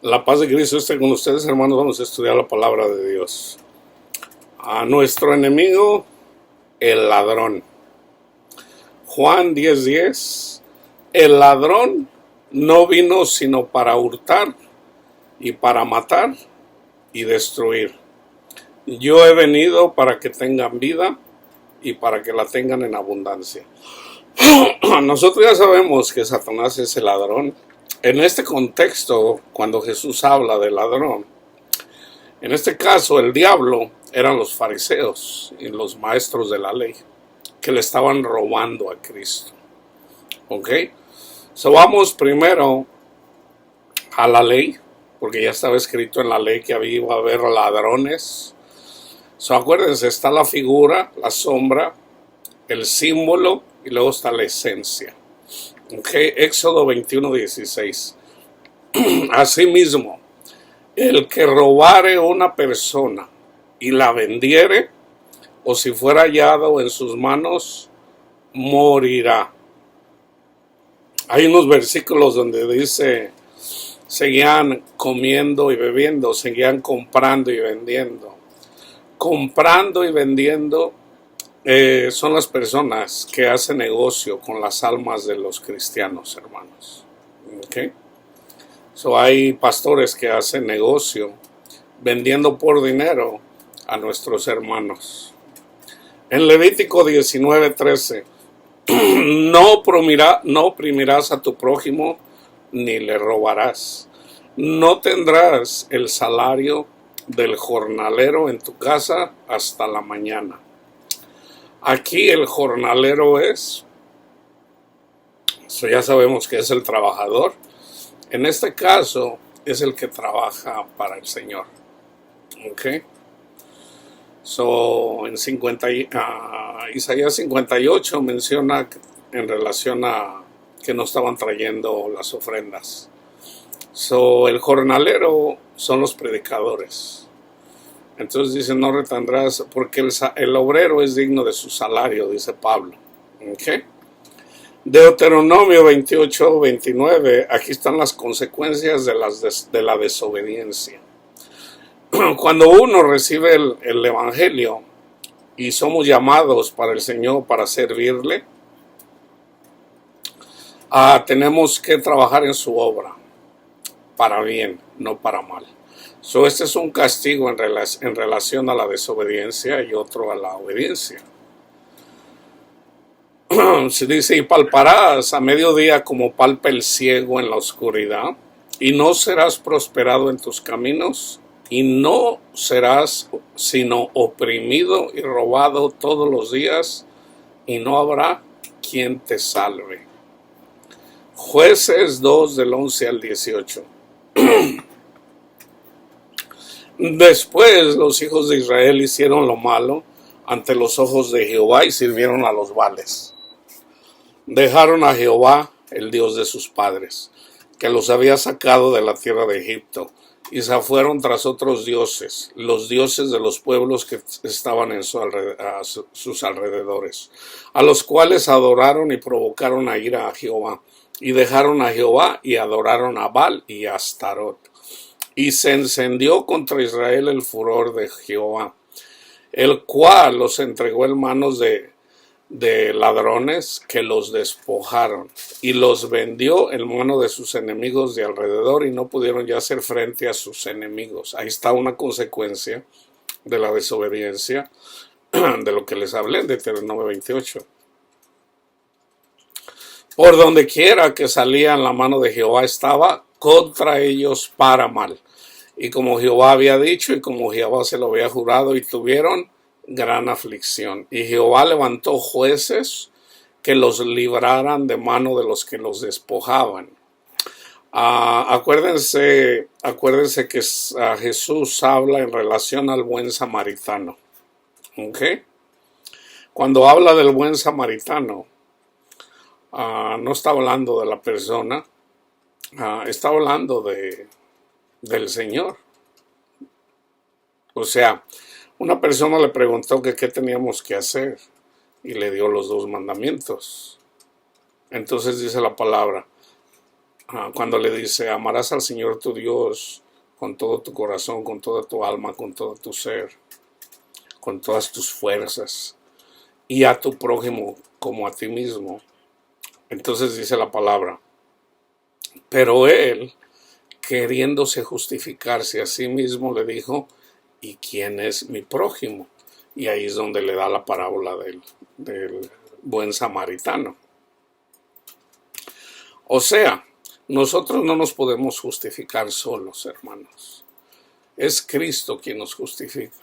La paz de Cristo esté con ustedes, hermanos. Vamos a estudiar la palabra de Dios. A nuestro enemigo, el ladrón. Juan 10:10. El ladrón no vino sino para hurtar y para matar y destruir. Yo he venido para que tengan vida y para que la tengan en abundancia. Nosotros ya sabemos que Satanás es el ladrón. En este contexto, cuando Jesús habla de ladrón, en este caso el diablo eran los fariseos y los maestros de la ley que le estaban robando a Cristo. ¿Ok? So vamos primero a la ley, porque ya estaba escrito en la ley que iba a haber ladrones. So acuérdense, está la figura, la sombra, el símbolo y luego está la esencia. Okay, Éxodo 21:16. Asimismo, el que robare una persona y la vendiere, o si fuera hallado en sus manos, morirá. Hay unos versículos donde dice, seguían comiendo y bebiendo, seguían comprando y vendiendo. Comprando y vendiendo son las personas que hacen negocio con las almas de los cristianos, hermanos. ¿Okay? So hay pastores que hacen negocio vendiendo por dinero a nuestros hermanos. En Levítico 19:13, no oprimirás a tu prójimo ni le robarás. No tendrás el salario del jornalero en tu casa hasta la mañana. Aquí el jornalero es, ya sabemos que es el trabajador. En este caso es el que trabaja para el Señor. ¿Ok? En Isaías 58 menciona en relación a que no estaban trayendo las ofrendas. El jornalero son los predicadores. Entonces dice, no retendrás, porque el obrero es digno de su salario, dice Pablo. ¿Okay? Deuteronomio 28:29, aquí están las consecuencias de la desobediencia. Cuando uno recibe el evangelio y somos llamados para el Señor para servirle, tenemos que trabajar en su obra, para bien, no para mal. Este es un castigo en relación a la desobediencia y otro a la obediencia. Se dice, y palparás a mediodía como palpa el ciego en la oscuridad, y no serás prosperado en tus caminos, y no serás sino oprimido y robado todos los días, y no habrá quien te salve. Jueces 2 del 11 al 18. Después los hijos de Israel hicieron lo malo ante los ojos de Jehová y sirvieron a los Baales. Dejaron a Jehová, el Dios de sus padres, que los había sacado de la tierra de Egipto, y se fueron tras otros dioses, los dioses de los pueblos que estaban en sus alrededores, a los cuales adoraron y provocaron a ira a Jehová, y dejaron a Jehová y adoraron a Baal y a Astarot. Y se encendió contra Israel el furor de Jehová, el cual los entregó en manos de ladrones que los despojaron, y los vendió en mano de sus enemigos de alrededor, y no pudieron ya hacer frente a sus enemigos. Ahí está una consecuencia de la desobediencia, de lo que les hablé en Deuteronomio 28. Por donde quiera que salían, la mano de Jehová estaba contra ellos para mal. Y como Jehová había dicho, y como Jehová se lo había jurado, y tuvieron gran aflicción. Y Jehová levantó jueces que los libraran de mano de los que los despojaban. Acuérdense que Jesús habla en relación al buen samaritano. ¿Ok? Cuando habla del buen samaritano, no está hablando de la persona, está hablando del Señor. O sea, una persona le preguntó que qué teníamos que hacer y le dio los 2 mandamientos. Entonces dice la palabra, cuando le dice, amarás al Señor tu Dios con todo tu corazón, con toda tu alma, con todo tu ser, con todas tus fuerzas, y a tu prójimo como a ti mismo. Entonces dice la palabra, pero él, queriéndose justificarse a sí mismo, le dijo, ¿y quién es mi prójimo? Y ahí es donde le da la parábola del buen samaritano. O sea, nosotros no nos podemos justificar solos, hermanos. Es Cristo quien nos justifica.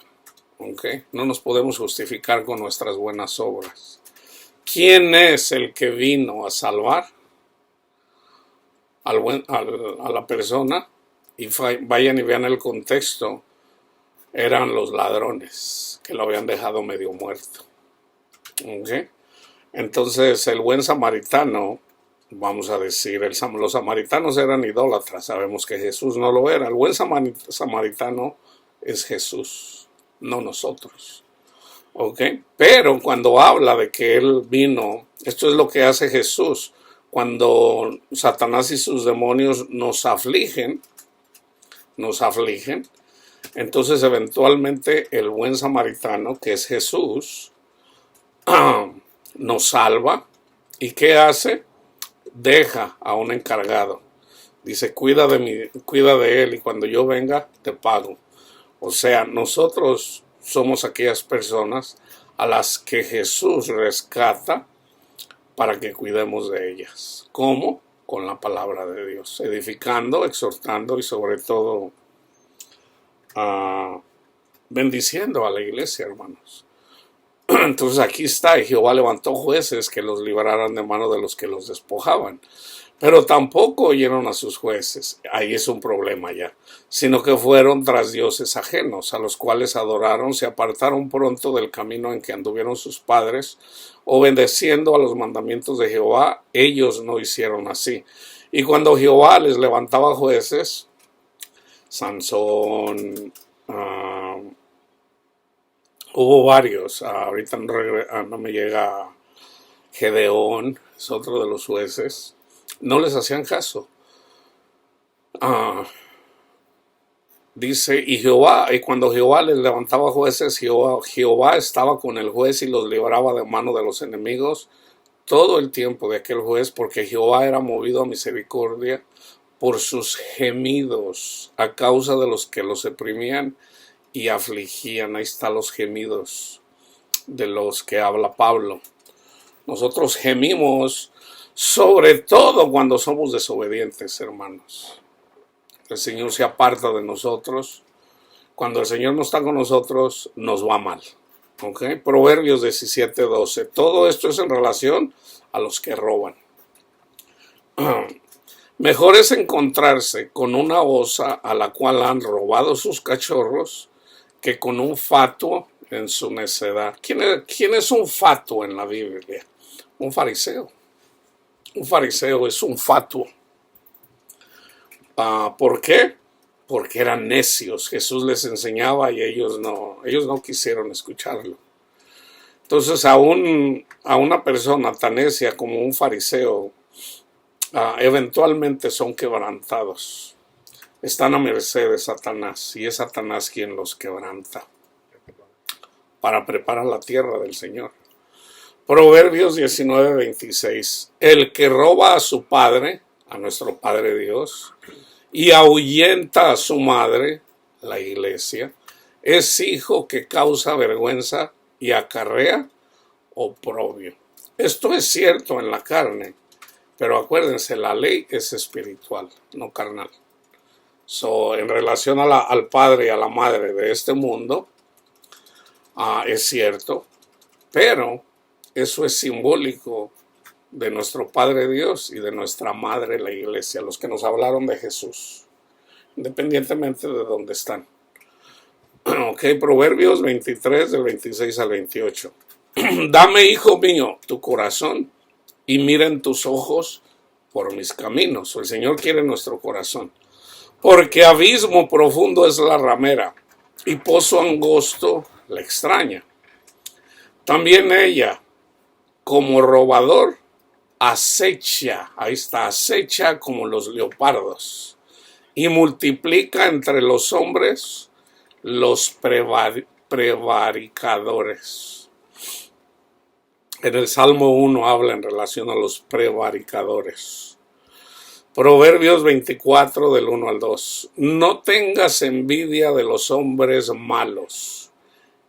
¿Okay? No nos podemos justificar con nuestras buenas obras. ¿Quién es el que vino a salvar a la persona? Y vayan y vean el contexto. Eran los ladrones que lo habían dejado medio muerto. ¿Okay? Entonces el buen samaritano, vamos a decir, los samaritanos eran idólatras. Sabemos que Jesús no lo era. El buen samaritano es Jesús, no nosotros. ¿Okay? Pero cuando habla de que Él vino, esto es lo que hace Jesús. Cuando Satanás y sus demonios nos afligen, entonces eventualmente el buen samaritano, que es Jesús, nos salva. ¿Y qué hace? Deja a un encargado. Dice, cuida de él y cuando yo venga te pago. O sea, nosotros somos aquellas personas a las que Jesús rescata para que cuidemos de ellas. ¿Cómo? Con la palabra de Dios, edificando, exhortando y sobre todo bendiciendo a la iglesia, hermanos. Entonces aquí está, y Jehová levantó jueces que los libraran de mano de los que los despojaban. Pero tampoco oyeron a sus jueces, ahí es un problema ya, sino que fueron tras dioses ajenos, a los cuales adoraron, se apartaron pronto del camino en que anduvieron sus padres, obedeciendo a los mandamientos de Jehová. Ellos no hicieron así. Y cuando Jehová les levantaba jueces, Sansón, hubo varios, ahorita no me llega Gedeón, es otro de los jueces, no les hacían caso. Dice, y cuando Jehová les levantaba jueces, Jehová estaba con el juez y los libraba de mano de los enemigos todo el tiempo de aquel juez, porque Jehová era movido a misericordia por sus gemidos a causa de los que los oprimían y afligían. Ahí están los gemidos de los que habla Pablo. Nosotros gemimos sobre todo cuando somos desobedientes, hermanos. El Señor se aparta de nosotros. Cuando el Señor no está con nosotros, nos va mal. ¿Okay? Proverbios 17:12. Todo esto es en relación a los que roban. Mejor es encontrarse con una osa a la cual han robado sus cachorros que con un fatuo en su necedad. ¿Quién es un fatuo en la Biblia? Un fariseo. Un fariseo es un fatuo. ¿Por qué? Porque eran necios. Jesús les enseñaba y ellos no quisieron escucharlo. Entonces a una persona tan necia como un fariseo, eventualmente son quebrantados. Están a merced de Satanás y es Satanás quien los quebranta para preparar la tierra del Señor. Proverbios 19:26. El que roba a su padre, a nuestro Padre Dios, y ahuyenta a su madre, la iglesia, es hijo que causa vergüenza y acarrea oprobio. Esto es cierto en la carne, pero acuérdense, la ley es espiritual, no carnal. En relación al padre y a la madre de este mundo, es cierto, pero eso es simbólico de nuestro Padre Dios y de nuestra Madre la Iglesia, los que nos hablaron de Jesús, independientemente de dónde están. Ok, Proverbios 23, del 26 al 28. Dame, hijo mío, tu corazón y miren tus ojos por mis caminos. El Señor quiere nuestro corazón. Porque abismo profundo es la ramera y pozo angosto la extraña. También ella, como robador, acecha, ahí está, acecha como los leopardos, y multiplica entre los hombres los prevaricadores. En el Salmo 1 habla en relación a los prevaricadores. Proverbios 24 del 1 al 2. No tengas envidia de los hombres malos,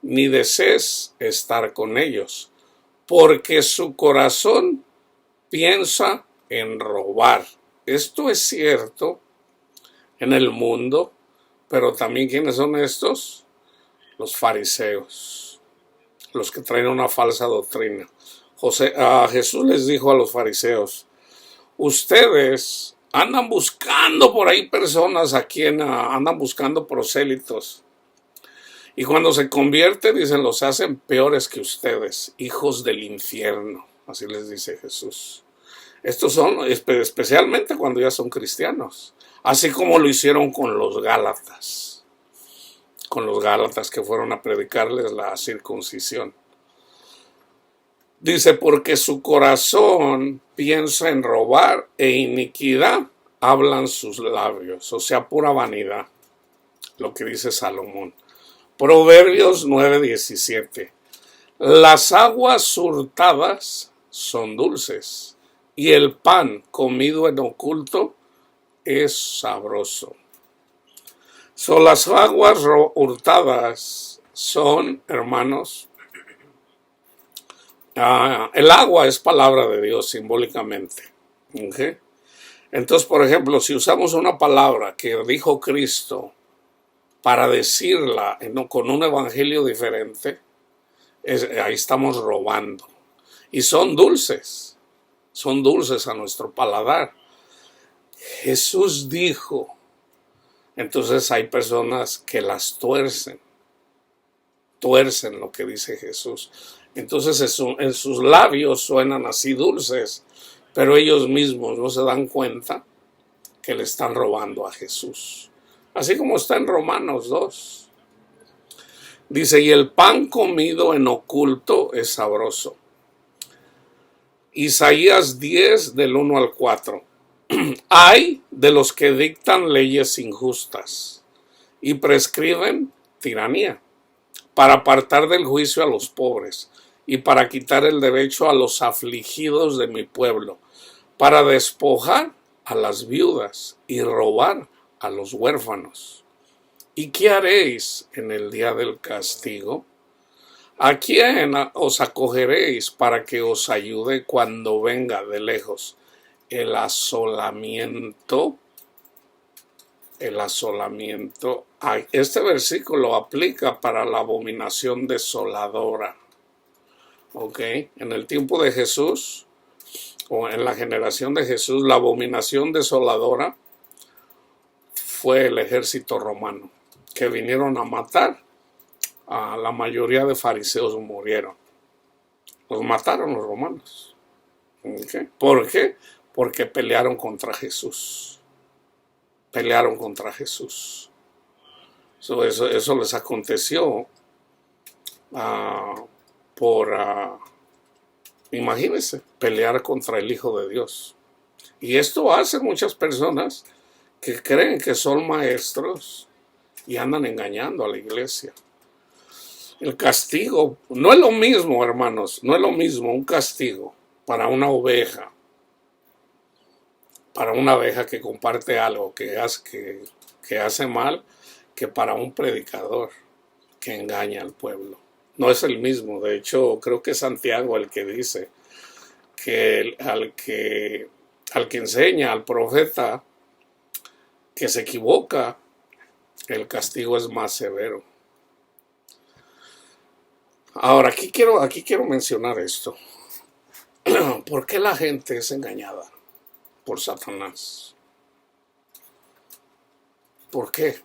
ni desees estar con ellos, porque su corazón piensa en robar. Esto es cierto en el mundo, pero también ¿quiénes son estos? Los fariseos, los que traen una falsa doctrina. Jesús les dijo a los fariseos: ustedes andan buscando por ahí personas a quien andan buscando prosélitos. Y cuando se convierten, dicen, los hacen peores que ustedes, hijos del infierno. Así les dice Jesús. Estos son especialmente cuando ya son cristianos. Así como lo hicieron con los Gálatas. Con los Gálatas que fueron a predicarles la circuncisión. Dice, porque su corazón piensa en robar e iniquidad hablan sus labios. O sea, pura vanidad. Lo que dice Salomón. Proverbios 9:17. Las aguas hurtadas son dulces, y el pan comido en oculto es sabroso. Las aguas hurtadas son, hermanos, el agua es palabra de Dios simbólicamente. ¿Okay? Entonces, por ejemplo, si usamos una palabra que dijo Cristo para decirla con un evangelio diferente, ahí estamos robando. Y son dulces a nuestro paladar. Jesús dijo, entonces hay personas que las tuercen lo que dice Jesús. Entonces en sus labios suenan así dulces, pero ellos mismos no se dan cuenta que le están robando a Jesús. Así como está en Romanos 2. Dice, y el pan comido en oculto es sabroso. Isaías 10 del 1 al 4. Hay de los que dictan leyes injustas y prescriben tiranía, para apartar del juicio a los pobres y para quitar el derecho a los afligidos de mi pueblo, para despojar a las viudas y robar a los huérfanos. ¿Y qué haréis en el día del castigo? ¿A quién os acogeréis para que os ayude cuando venga de lejos el asolamiento? El asolamiento. Este versículo aplica para la abominación desoladora. ¿Ok? En el tiempo de Jesús, o en la generación de Jesús, la abominación desoladora fue el ejército romano, que vinieron a matar. A la mayoría de fariseos murieron. Los mataron los romanos. ¿Okay? ¿Por qué? Porque pelearon contra Jesús. Pelearon contra Jesús. Eso les aconteció imagínense, pelear contra el Hijo de Dios. Y esto hace muchas personas que creen que son maestros y andan engañando a la iglesia. El castigo no es lo mismo, hermanos, no es lo mismo un castigo para una oveja que comparte algo que hace mal, que para un predicador que engaña al pueblo. No es el mismo. De hecho, creo que es Santiago el que dice que al que enseña, al profeta que se equivoca, el castigo es más severo. Ahora, aquí quiero mencionar esto. ¿Por qué la gente es engañada por Satanás? ¿Por qué?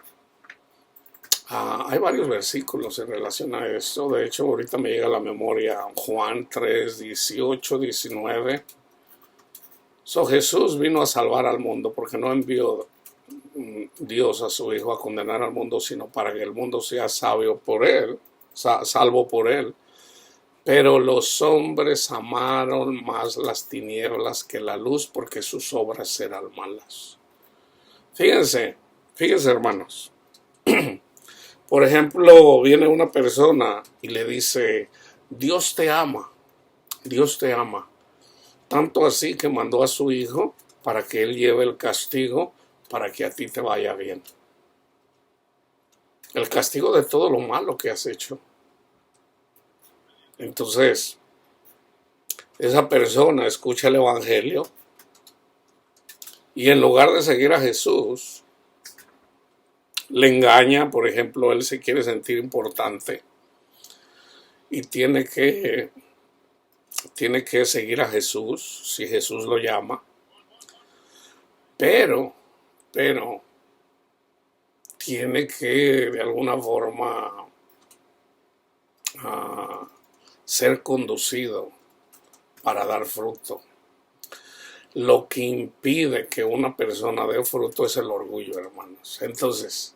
Hay varios versículos en relación a esto. De hecho, ahorita me llega a la memoria Juan 3, 18, 19. Jesús vino a salvar al mundo, porque no envió Dios a su Hijo a condenar al mundo, sino para que el mundo sea salvo por él. Pero los hombres amaron más las tinieblas que la luz, porque sus obras eran malas. Fíjense, fíjense, hermanos. Por ejemplo, viene una persona y le dice, Dios te ama, Dios te ama. Tanto así que mandó a su hijo para que él lleve el castigo para que a ti te vaya bien. El castigo de todo lo malo que has hecho. Entonces, esa persona escucha el evangelio y en lugar de seguir a Jesús, le engaña. Por ejemplo, él se quiere sentir importante y tiene que seguir a Jesús si Jesús lo llama, pero tiene que de alguna forma ser conducido para dar fruto. Lo que impide que una persona dé fruto es el orgullo, hermanos. Entonces,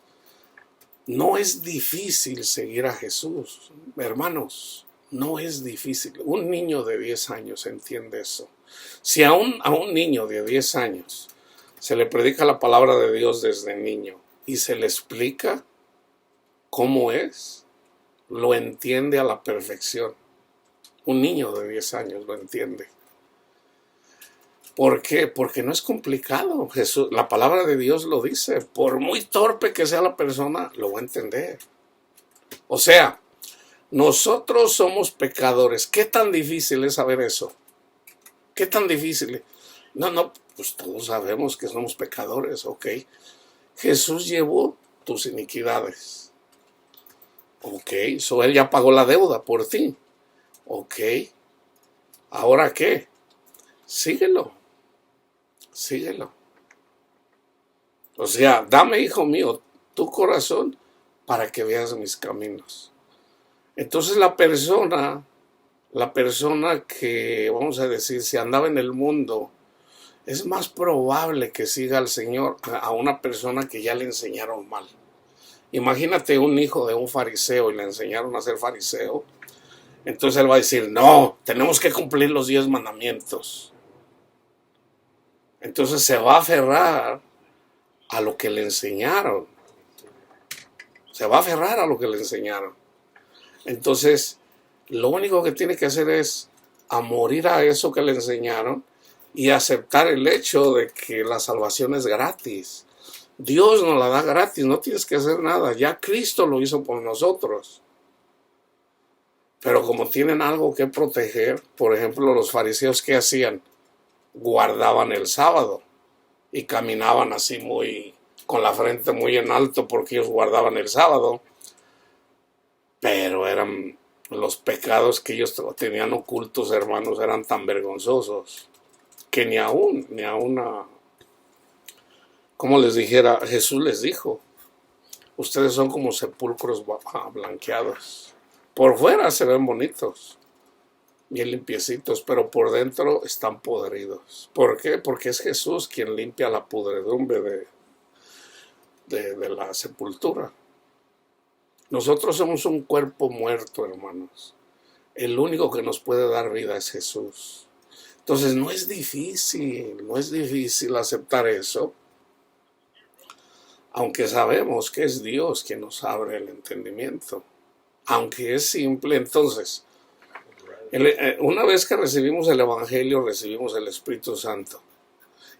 no es difícil seguir a Jesús, hermanos. No es difícil. Un niño de 10 años entiende eso. Si a un niño de 10 años se le predica la palabra de Dios desde niño y se le explica cómo es, lo entiende a la perfección. Un niño de 10 años lo entiende. ¿Por qué? Porque no es complicado. Jesús, la palabra de Dios lo dice. Por muy torpe que sea la persona, lo va a entender. O sea, nosotros somos pecadores. ¿Qué tan difícil es saber eso? ¿Qué tan difícil? No, pues todos sabemos que somos pecadores, ok. Jesús llevó tus iniquidades. Ok, él ya pagó la deuda por ti. Ok, ¿ahora qué? Síguelo. O sea, dame, hijo mío, tu corazón para que veas mis caminos. Entonces la persona que, vamos a decir, si andaba en el mundo, es más probable que siga al Señor a una persona que ya le enseñaron mal. Imagínate un hijo de un fariseo y le enseñaron a ser fariseo. Entonces él va a decir, no, tenemos que cumplir los 10 mandamientos. Entonces se va a aferrar a lo que le enseñaron. Entonces, lo único que tiene que hacer es a morir a eso que le enseñaron y aceptar el hecho de que la salvación es gratis. Dios nos la da gratis, no tienes que hacer nada. Ya Cristo lo hizo por nosotros. Pero como tienen algo que proteger, por ejemplo, los fariseos, ¿qué hacían? Guardaban el sábado y caminaban así con la frente muy en alto porque ellos guardaban el sábado. Pero eran los pecados que ellos tenían ocultos, hermanos, eran tan vergonzosos que ni aún como les dijera, Jesús les dijo, ustedes son como sepulcros blanqueados. Por fuera se ven bonitos, bien limpiecitos, pero por dentro están podridos. ¿Por qué? Porque es Jesús quien limpia la pudredumbre de la sepultura. Nosotros somos un cuerpo muerto, hermanos. El único que nos puede dar vida es Jesús. Entonces no es difícil aceptar eso, aunque sabemos que es Dios quien nos abre el entendimiento. Aunque es simple, entonces, una vez que recibimos el Evangelio, recibimos el Espíritu Santo.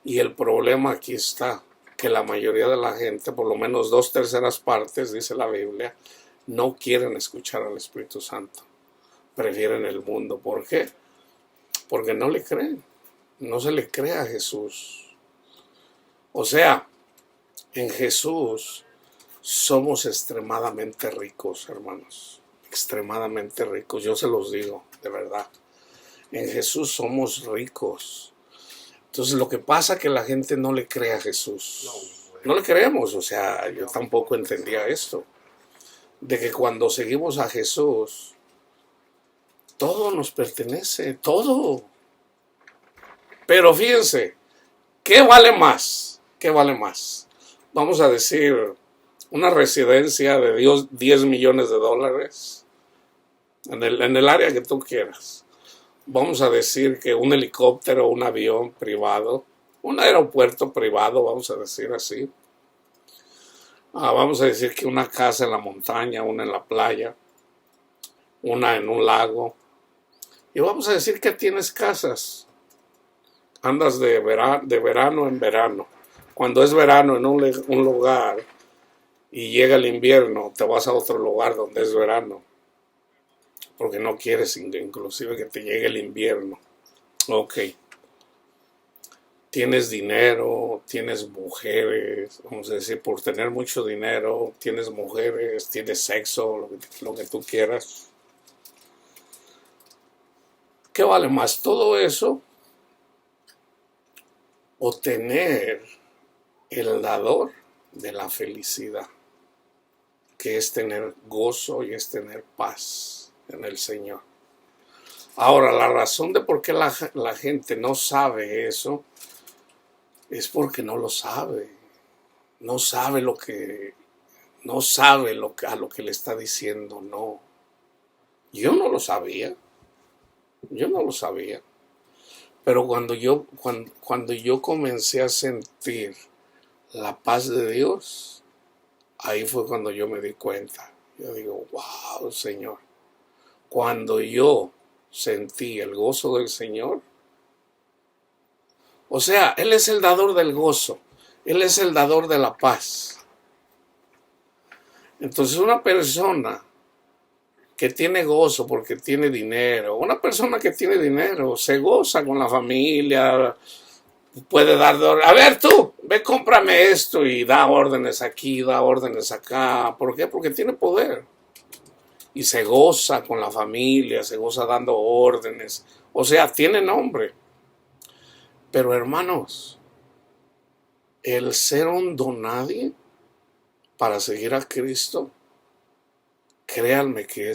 Y el problema aquí está, que la mayoría de la gente, por lo menos 2/3 partes, dice la Biblia, no quieren escuchar al Espíritu Santo. Prefieren el mundo. ¿Por qué? Porque no le creen. No se le cree a Jesús. O sea, en Jesús somos extremadamente ricos, hermanos. Extremadamente ricos. Yo se los digo, de verdad. En Jesús somos ricos. Entonces lo que pasa es que la gente no le cree a Jesús. No le creemos. O sea, yo tampoco entendía esto. De que cuando seguimos a Jesús, todo nos pertenece. Todo. Pero fíjense, ¿qué vale más? ¿Qué vale más? Vamos a decir, una residencia de $10 millones en el área que tú quieras. Vamos a decir que un helicóptero, un avión privado, un aeropuerto privado, vamos a decir así. Vamos a decir que una casa en la montaña, una en la playa, una en un lago. Y vamos a decir que tienes casas. Andas de verano en verano. Cuando es verano en un lugar y llega el invierno, te vas a otro lugar donde es verano. Porque no quieres inclusive que te llegue el invierno. Ok. Tienes dinero, tienes mujeres, vamos a decir, por tener mucho dinero, tienes mujeres, tienes sexo, lo que tú quieras. ¿Qué vale más? Todo eso o tener el dador de la felicidad, que es tener gozo y es tener paz en el Señor. Ahora, la razón de por qué la gente no sabe eso es porque no lo sabe. No sabe a lo que le está diciendo no. Yo no lo sabía. Pero cuando yo comencé a sentir la paz de Dios, ahí fue cuando yo me di cuenta. Yo digo, wow, Señor. Cuando yo sentí el gozo del Señor, o sea, Él es el dador del gozo, Él es el dador de la paz. Entonces una persona que tiene gozo porque tiene dinero, una persona que tiene dinero se goza con la familia, puede dar, a ver tú, ve cómprame esto y da órdenes aquí, da órdenes acá. ¿Por qué? Porque tiene poder. Y se goza con la familia, se goza dando órdenes. O sea, tiene nombre. Pero hermanos, el ser un donadie para seguir a Cristo, créanme que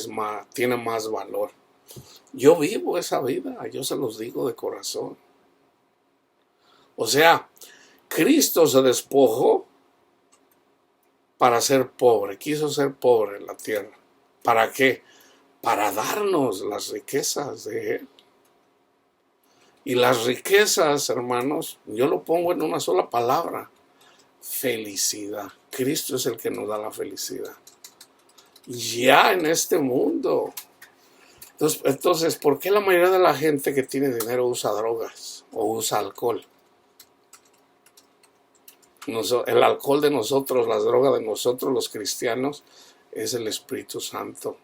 tiene más valor. Yo vivo esa vida, yo se los digo de corazón. O sea, Cristo se despojó para ser pobre, quiso ser pobre en la tierra. ¿Para qué? Para darnos las riquezas de Él. Y las riquezas, hermanos, yo lo pongo en una sola palabra: felicidad. Cristo es el que nos da la felicidad. Ya en este mundo. Entonces, ¿por qué la mayoría de la gente que tiene dinero usa drogas o usa alcohol? El alcohol de nosotros, las drogas de nosotros, los cristianos, es el Espíritu Santo.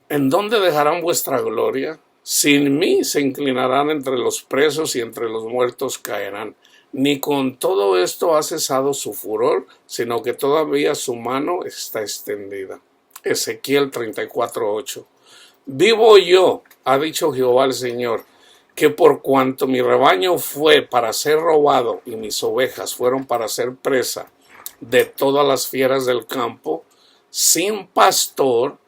¿En dónde dejarán vuestra gloria? Sin mí se inclinarán entre los presos y entre los muertos caerán. Ni con todo esto ha cesado su furor, sino que todavía su mano está extendida. Ezequiel 34:8. Vivo yo, ha dicho Jehová el Señor, que por cuanto mi rebaño fue para ser robado y mis ovejas fueron para ser presa de todas las fieras del campo, sin pastor,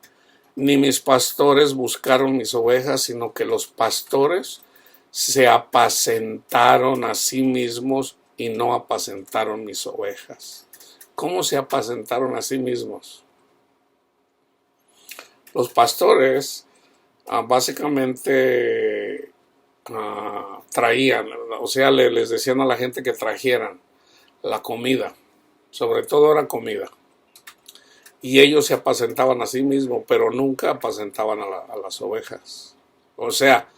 ni mis pastores buscaron mis ovejas, sino que los pastores se apacentaron a sí mismos y no apacentaron mis ovejas. ¿Cómo se apacentaron a sí mismos? Los pastores básicamente traían, o sea, les decían a la gente que trajeran la comida, sobre todo era comida. Y ellos se apacentaban a sí mismos, pero nunca apacentaban a las ovejas. O sea,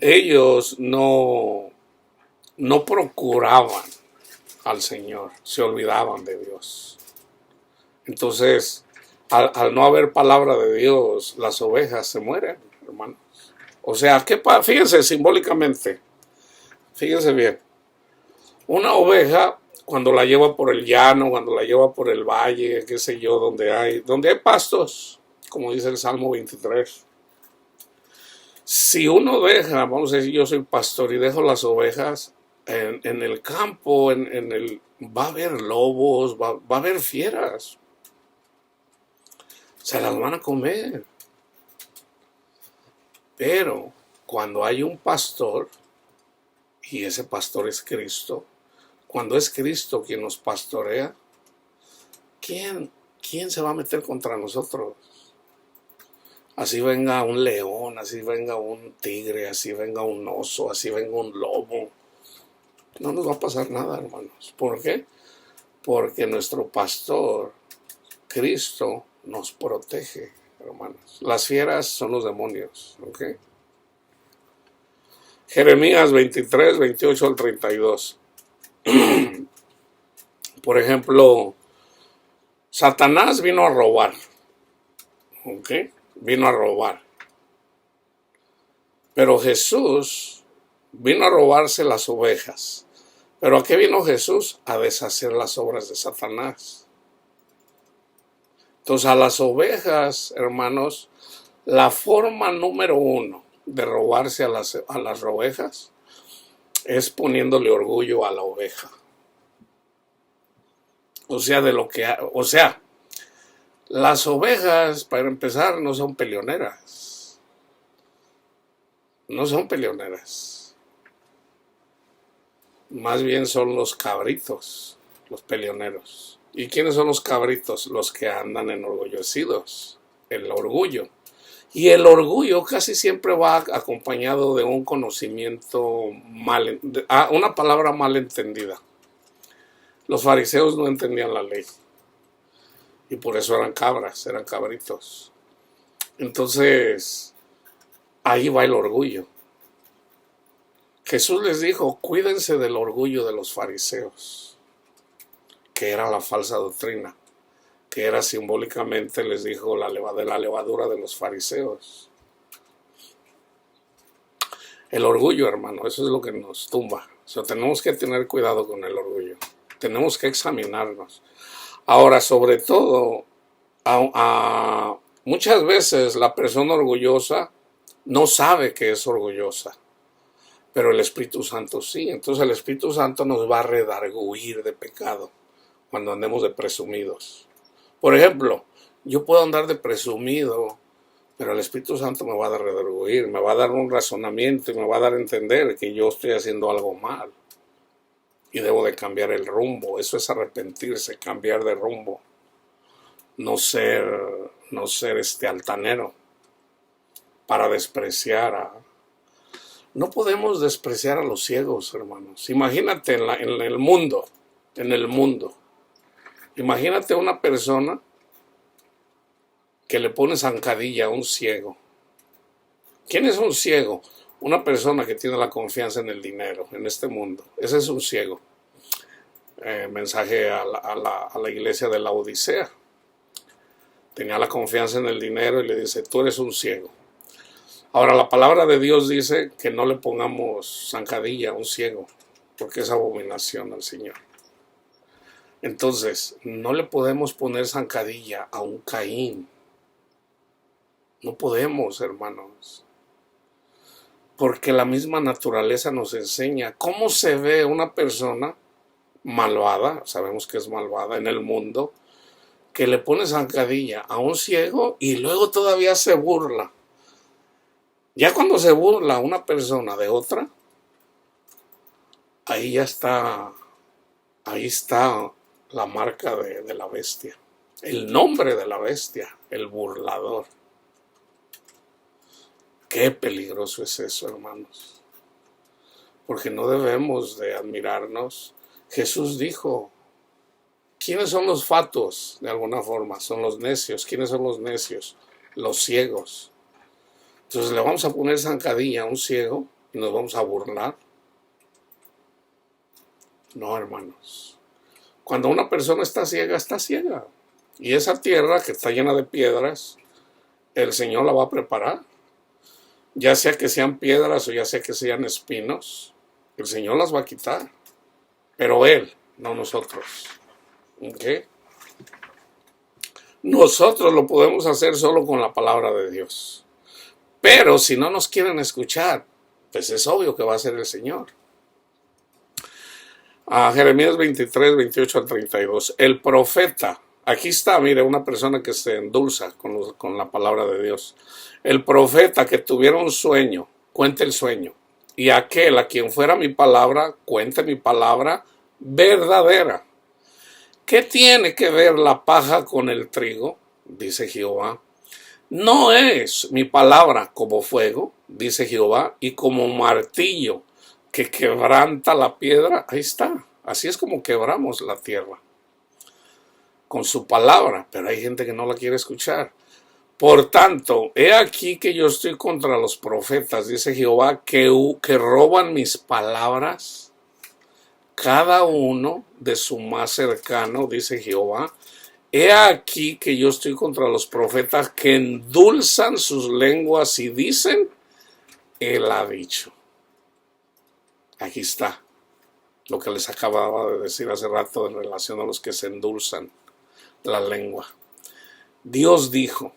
ellos no procuraban al Señor, se olvidaban de Dios. Entonces, al no haber palabra de Dios, las ovejas se mueren, hermanos. O sea, fíjense simbólicamente, fíjense bien, una oveja, cuando la lleva por el llano, cuando la lleva por el valle, qué sé yo, donde hay pastos, como dice el Salmo 23. Si uno deja, vamos a decir, yo soy pastor y dejo las ovejas en el campo, va a haber lobos, va a haber fieras. Se las van a comer. Pero cuando hay un pastor, y ese pastor es Cristo, cuando es Cristo quien nos pastorea, ¿quién se va a meter contra nosotros? Así venga un león, así venga un tigre, así venga un oso, así venga un lobo. No nos va a pasar nada, hermanos. ¿Por qué? Porque nuestro pastor, Cristo, nos protege, hermanos. Las fieras son los demonios, ¿ok? Jeremías 23, 28 al 32. Por ejemplo, Satanás vino a robar, ¿ok? Vino a robar. Pero Jesús vino a robarse las ovejas. ¿Pero a qué vino Jesús? A deshacer las obras de Satanás. Entonces, a las ovejas, hermanos, la forma número 1 de robarse a las ovejas es poniéndole orgullo a la oveja. O sea, las ovejas, para empezar, no son peleoneras. No son peleoneras. Más bien son los cabritos, los peleoneros. ¿Y quiénes son los cabritos? Los que andan enorgullecidos. El orgullo. Y el orgullo casi siempre va acompañado de un conocimiento una palabra mal entendida. Los fariseos no entendían la ley. Y por eso eran cabras, eran cabritos. Entonces, ahí va el orgullo. Jesús les dijo, cuídense del orgullo de los fariseos, que era la falsa doctrina, que era simbólicamente, les dijo, la levadura de los fariseos. El orgullo, hermano, eso es lo que nos tumba. O sea, tenemos que tener cuidado con el orgullo. Tenemos que examinarnos. Ahora, sobre todo, muchas veces la persona orgullosa no sabe que es orgullosa, pero el Espíritu Santo sí. Entonces el Espíritu Santo nos va a redarguir de pecado cuando andemos de presumidos. Por ejemplo, yo puedo andar de presumido, pero el Espíritu Santo me va a redarguir, me va a dar un razonamiento y me va a dar a entender que yo estoy haciendo algo mal. Y debo de cambiar el rumbo. Eso es arrepentirse, cambiar de rumbo. No ser altanero para despreciar No podemos despreciar a los ciegos, hermanos. Imagínate en el mundo. Imagínate una persona que le pone zancadilla a un ciego. ¿Quién es un ciego? Una persona que tiene la confianza en el dinero, en este mundo. Ese es un ciego. Mensaje a la iglesia de la Odisea. Tenía la confianza en el dinero y le dice, tú eres un ciego. Ahora, la palabra de Dios dice que no le pongamos zancadilla a un ciego, porque es abominación al Señor. Entonces, no le podemos poner zancadilla a un Caín. No podemos, hermanos. Porque la misma naturaleza nos enseña cómo se ve una persona malvada, sabemos que es malvada en el mundo, que le pone zancadilla a un ciego y luego todavía se burla. Ya cuando se burla una persona de otra, ahí está la marca de la bestia, el nombre de la bestia, el burlador. Qué peligroso es eso, hermanos, porque no debemos de admirarnos. Jesús dijo, ¿quiénes son los fatuos? De alguna forma, son los necios. ¿Quiénes son los necios? Los ciegos. Entonces le vamos a poner zancadilla a un ciego y nos vamos a burlar. No, hermanos. Cuando una persona está ciega, está ciega. Y esa tierra que está llena de piedras, el Señor la va a preparar. Ya sea que sean piedras o ya sea que sean espinos, el Señor las va a quitar. Pero Él, no nosotros. ¿Ok? Nosotros lo podemos hacer solo con la palabra de Dios. Pero si no nos quieren escuchar, pues es obvio que va a ser el Señor. Jeremías 23, 28 al 32. El profeta, aquí está, mire, una persona que se endulza con la palabra de Dios. El profeta que tuviera un sueño, cuente el sueño. Y aquel a quien fuera mi palabra, cuente mi palabra verdadera. ¿Qué tiene que ver la paja con el trigo? Dice Jehová. ¿No es mi palabra como fuego? Dice Jehová, y como martillo que quebranta la piedra. Ahí está. Así es como quebramos la tierra. Con su palabra, pero hay gente que no la quiere escuchar. Por tanto, he aquí que yo estoy contra los profetas, dice Jehová, que roban mis palabras, cada uno de su más cercano, dice Jehová. He aquí que yo estoy contra los profetas que endulzan sus lenguas y dicen, él ha dicho. Aquí está lo que les acababa de decir hace rato en relación a los que se endulzan la lengua. Dios dijo,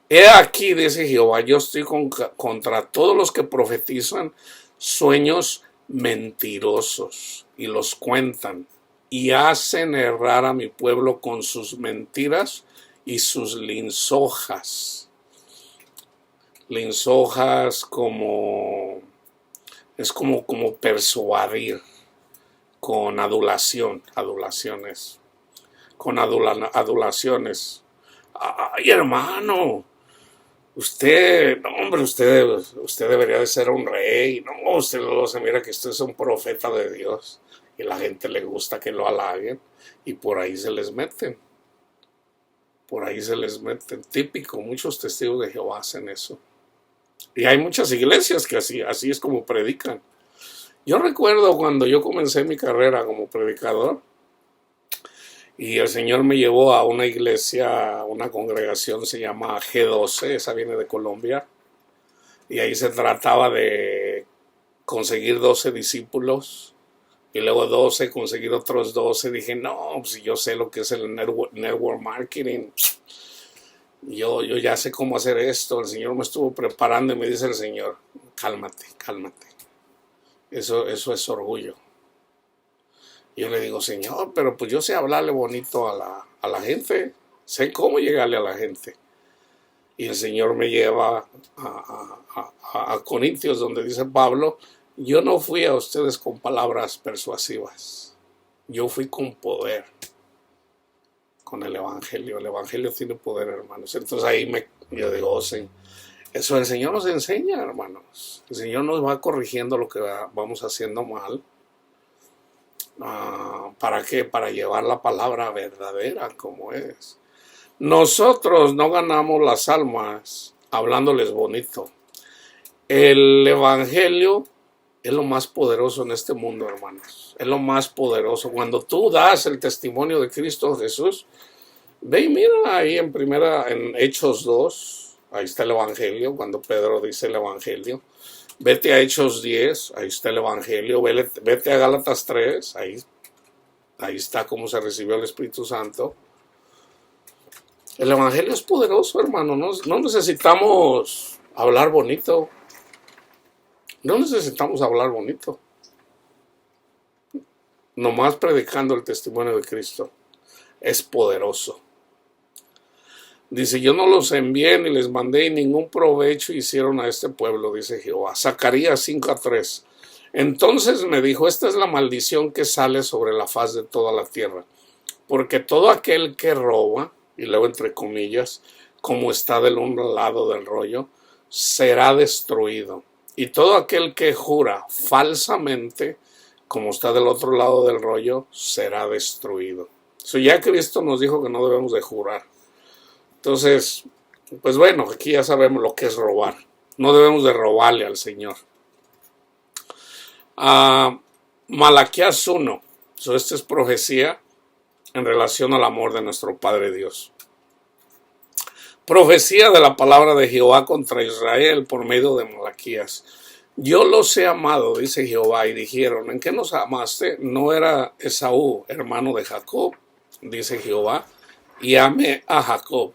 he aquí, dice Jehová, yo estoy contra todos los que profetizan sueños mentirosos y los cuentan y hacen errar a mi pueblo con sus mentiras y sus linzojas. Linzojas es como persuadir con adulaciones. Con adulaciones. Ay, hermano, usted debería de ser un rey. No, usted luego se mira que usted es un profeta de Dios. Y la gente le gusta que lo halaguen. Y por ahí se les meten. Típico, muchos testigos de Jehová hacen eso. Y hay muchas iglesias que así es como predican. Yo recuerdo cuando yo comencé mi carrera como predicador. Y el Señor me llevó a una iglesia, una congregación, se llama G12, esa viene de Colombia. Y ahí se trataba de conseguir 12 discípulos. Y luego 12, conseguir otros 12. Dije, no, pues yo sé lo que es el network marketing. Yo ya sé cómo hacer esto. El Señor me estuvo preparando y me dice el Señor, cálmate. Eso es orgullo. Yo le digo, Señor, pero pues yo sé hablarle bonito a la gente, sé cómo llegarle a la gente. Y el Señor me lleva a Corintios, donde dice Pablo, yo no fui a ustedes con palabras persuasivas, yo fui con poder, con el Evangelio. El Evangelio tiene poder, hermanos. Entonces ahí yo digo, sí, eso el Señor nos enseña, hermanos. El Señor nos va corrigiendo lo que vamos haciendo mal. ¿Para qué? Para llevar la palabra verdadera como es. Nosotros no ganamos las almas hablándoles bonito. El Evangelio es lo más poderoso en este mundo, hermanos. Es lo más poderoso. Cuando tú das el testimonio de Cristo Jesús, ve y mira ahí en Hechos 2, ahí está el Evangelio, cuando Pedro dice el Evangelio. Vete a Hechos 10, ahí está el Evangelio. Vete a Gálatas 3, ahí está cómo se recibió el Espíritu Santo. El Evangelio es poderoso, hermano. No necesitamos hablar bonito. Nomás predicando el testimonio de Cristo es poderoso. Dice, yo no los envié ni les mandé y ningún provecho hicieron a este pueblo, dice Jehová. Zacarías 5:3. Entonces me dijo, esta es la maldición que sale sobre la faz de toda la tierra. Porque todo aquel que roba, y luego entre comillas, como está del un lado del rollo, será destruido. Y todo aquel que jura falsamente, como está del otro lado del rollo, será destruido. Ya Cristo nos dijo que no debemos de jurar. Entonces, pues bueno, aquí ya sabemos lo que es robar. No debemos de robarle al Señor. Malaquías 1. Esta es profecía en relación al amor de nuestro Padre Dios. Profecía de la palabra de Jehová contra Israel por medio de Malaquías. Yo los he amado, dice Jehová, y dijeron, ¿en qué nos amaste? ¿No era Esaú, hermano de Jacob? Dice Jehová, y amé a Jacob.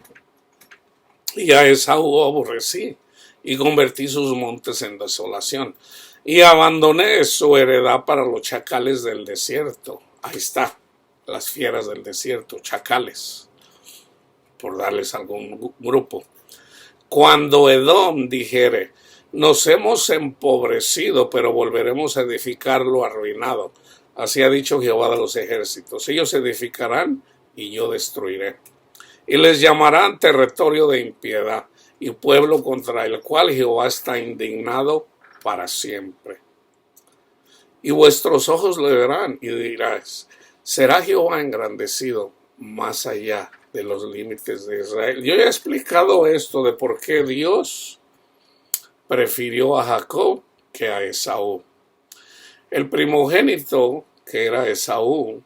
Y a Esaú aborrecí, y convertí sus montes en desolación. Y abandoné su heredad para los chacales del desierto. Ahí está, las fieras del desierto, chacales, por darles algún grupo. Cuando Edom dijere, nos hemos empobrecido, pero volveremos a edificar lo arruinado. Así ha dicho Jehová de los ejércitos. Ellos edificarán y yo destruiré. Y les llamarán territorio de impiedad y pueblo contra el cual Jehová está indignado para siempre. Y vuestros ojos le verán y dirás, ¿será Jehová engrandecido más allá de los límites de Israel? Yo ya he explicado esto de por qué Dios prefirió a Jacob que a Esaú. El primogénito, que era Esaú,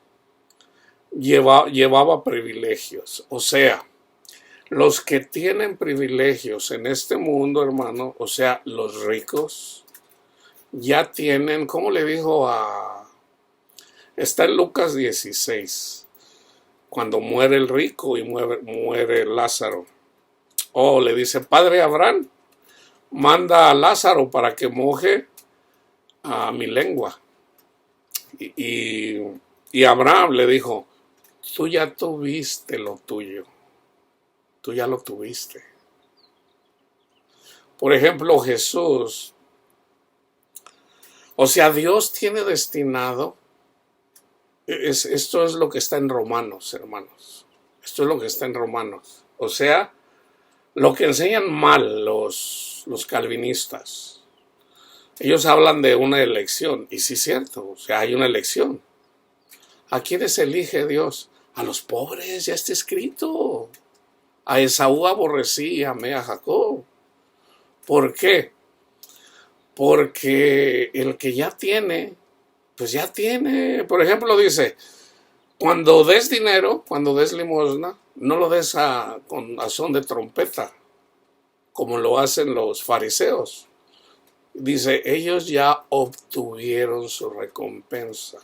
llevaba privilegios. O sea, los que tienen privilegios en este mundo, hermano, o sea, los ricos, ya tienen, ¿cómo le dijo a...? Está en Lucas 16, cuando muere el rico y muere Lázaro. Oh, le dice, Padre Abraham, manda a Lázaro para que moje a mi lengua. Y Abraham le dijo, tú ya tuviste lo tuyo. Tú ya lo tuviste. Por ejemplo, Jesús. O sea, Dios tiene destinado. Esto es lo que está en Romanos, hermanos. Esto es lo que está en Romanos. O sea, lo que enseñan mal los calvinistas. Ellos hablan de una elección. Y sí es cierto, o sea, hay una elección. ¿A quiénes elige Dios? A los pobres, ya está escrito. A Esaú aborrecí y amé a Jacob. ¿Por qué? Porque el que ya tiene, pues ya tiene. Por ejemplo, dice, cuando des dinero, cuando des limosna, no lo des a son de trompeta, como lo hacen los fariseos. Dice, ellos ya obtuvieron su recompensa.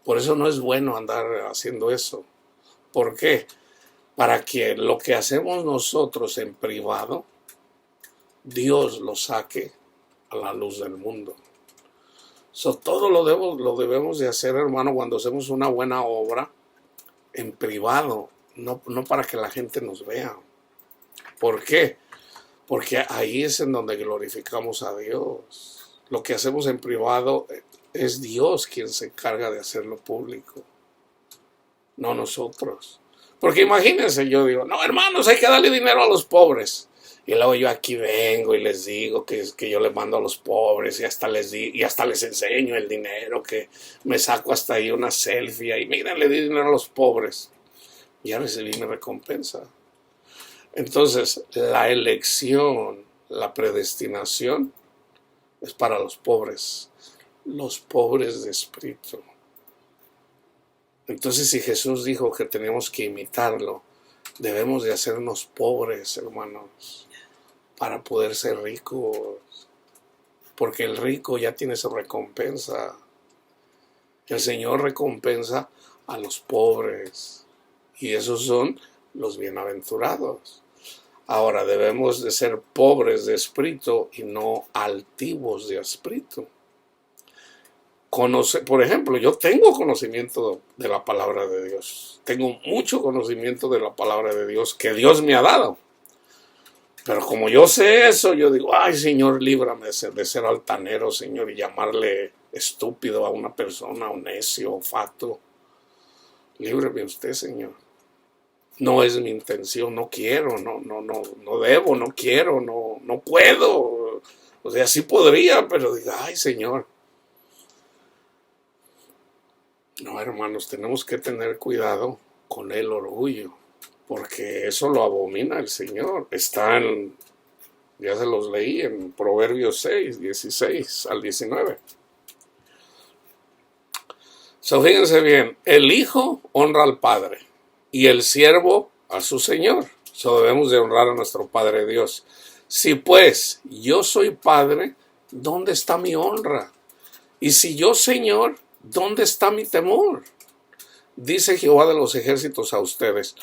Por eso no es bueno andar haciendo eso. ¿Por qué? Para que lo que hacemos nosotros en privado, Dios lo saque a la luz del mundo. Todo lo debemos de hacer, hermano, cuando hacemos una buena obra en privado, no para que la gente nos vea. ¿Por qué? Porque ahí es en donde glorificamos a Dios. Lo que hacemos en privado es Dios quien se encarga de hacerlo público, no nosotros. Porque imagínense, yo digo, no, hermanos, hay que darle dinero a los pobres. Y luego yo aquí vengo y les digo que yo les mando a los pobres y hasta les enseño el dinero, que me saco hasta ahí una selfie y miren, le di dinero a los pobres. Ya recibí mi recompensa. Entonces, la elección, la predestinación es para los pobres de espíritu. Entonces, si Jesús dijo que tenemos que imitarlo, debemos de hacernos pobres, hermanos, para poder ser ricos. Porque el rico ya tiene su recompensa. El Señor recompensa a los pobres. Y esos son los bienaventurados. Ahora, debemos de ser pobres de espíritu y no altivos de espíritu. Por ejemplo, yo tengo conocimiento de la palabra de Dios. Tengo mucho conocimiento de la palabra de Dios que Dios me ha dado. Pero como yo sé eso, yo digo, ay, Señor, líbrame de ser altanero, Señor, y llamarle estúpido a una persona, o necio, o fato. Líbreme usted, Señor. No es mi intención, no quiero, no debo, no quiero, no puedo. O sea, sí podría, pero digo, ay, Señor. No, hermanos, tenemos que tener cuidado con el orgullo, porque eso lo abomina el Señor. Ya se los leí en Proverbios 6, 16 al 19. Fíjense bien, el hijo honra al padre y el siervo a su señor. Debemos de honrar a nuestro Padre Dios. Si pues yo soy padre, ¿dónde está mi honra? Y si yo señor, ¿dónde está mi temor? Dice Jehová de los ejércitos a ustedes,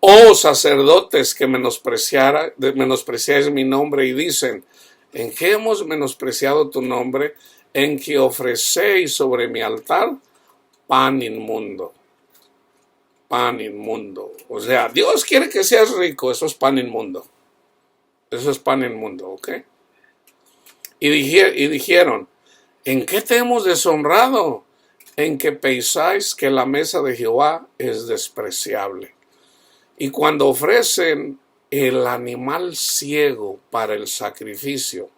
oh sacerdotes que menospreciáis mi nombre y dicen, ¿en qué hemos menospreciado tu nombre? En que ofrecéis sobre mi altar pan inmundo. Pan inmundo. O sea, Dios quiere que seas rico, eso es pan inmundo. Eso es pan inmundo, ¿ok? Y dijeron, ¿En qué te hemos deshonrado? En que pensáis que la mesa de Jehová es despreciable. Y cuando ofrecen el animal ciego para el sacrificio,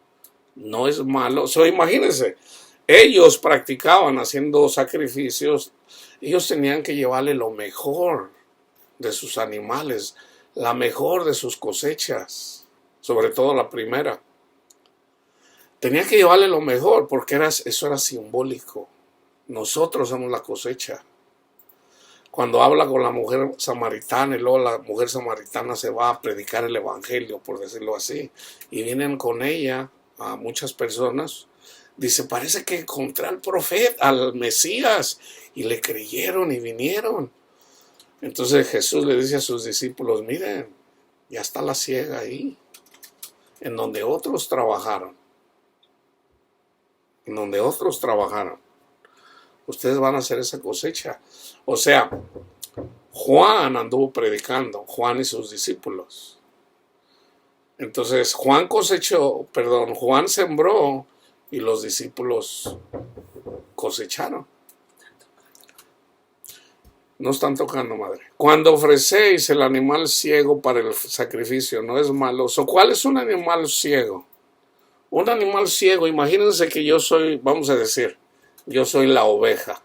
no es malo. Imagínense, ellos practicaban haciendo sacrificios, ellos tenían que llevarle lo mejor de sus animales, la mejor de sus cosechas, sobre todo la primera. Tenía que llevarle lo mejor porque eso era simbólico. Nosotros somos la cosecha. Cuando habla con la mujer samaritana y luego la mujer samaritana se va a predicar el evangelio, por decirlo así, y vienen con ella a muchas personas, dice, parece que encontré al profeta, al Mesías, y le creyeron y vinieron. Entonces Jesús le dice a sus discípulos, miren, ya está la siega ahí, en donde otros trabajaron. En donde otros trabajaron. Ustedes van a hacer esa cosecha. O sea, Juan anduvo predicando, Juan y sus discípulos. Entonces, Juan sembró y los discípulos cosecharon. No están tocando, madre. Cuando ofrecéis el animal ciego para el sacrificio, no es malo. ¿Cuál es un animal ciego? Un animal ciego, imagínense que yo soy, vamos a decir, yo soy la oveja,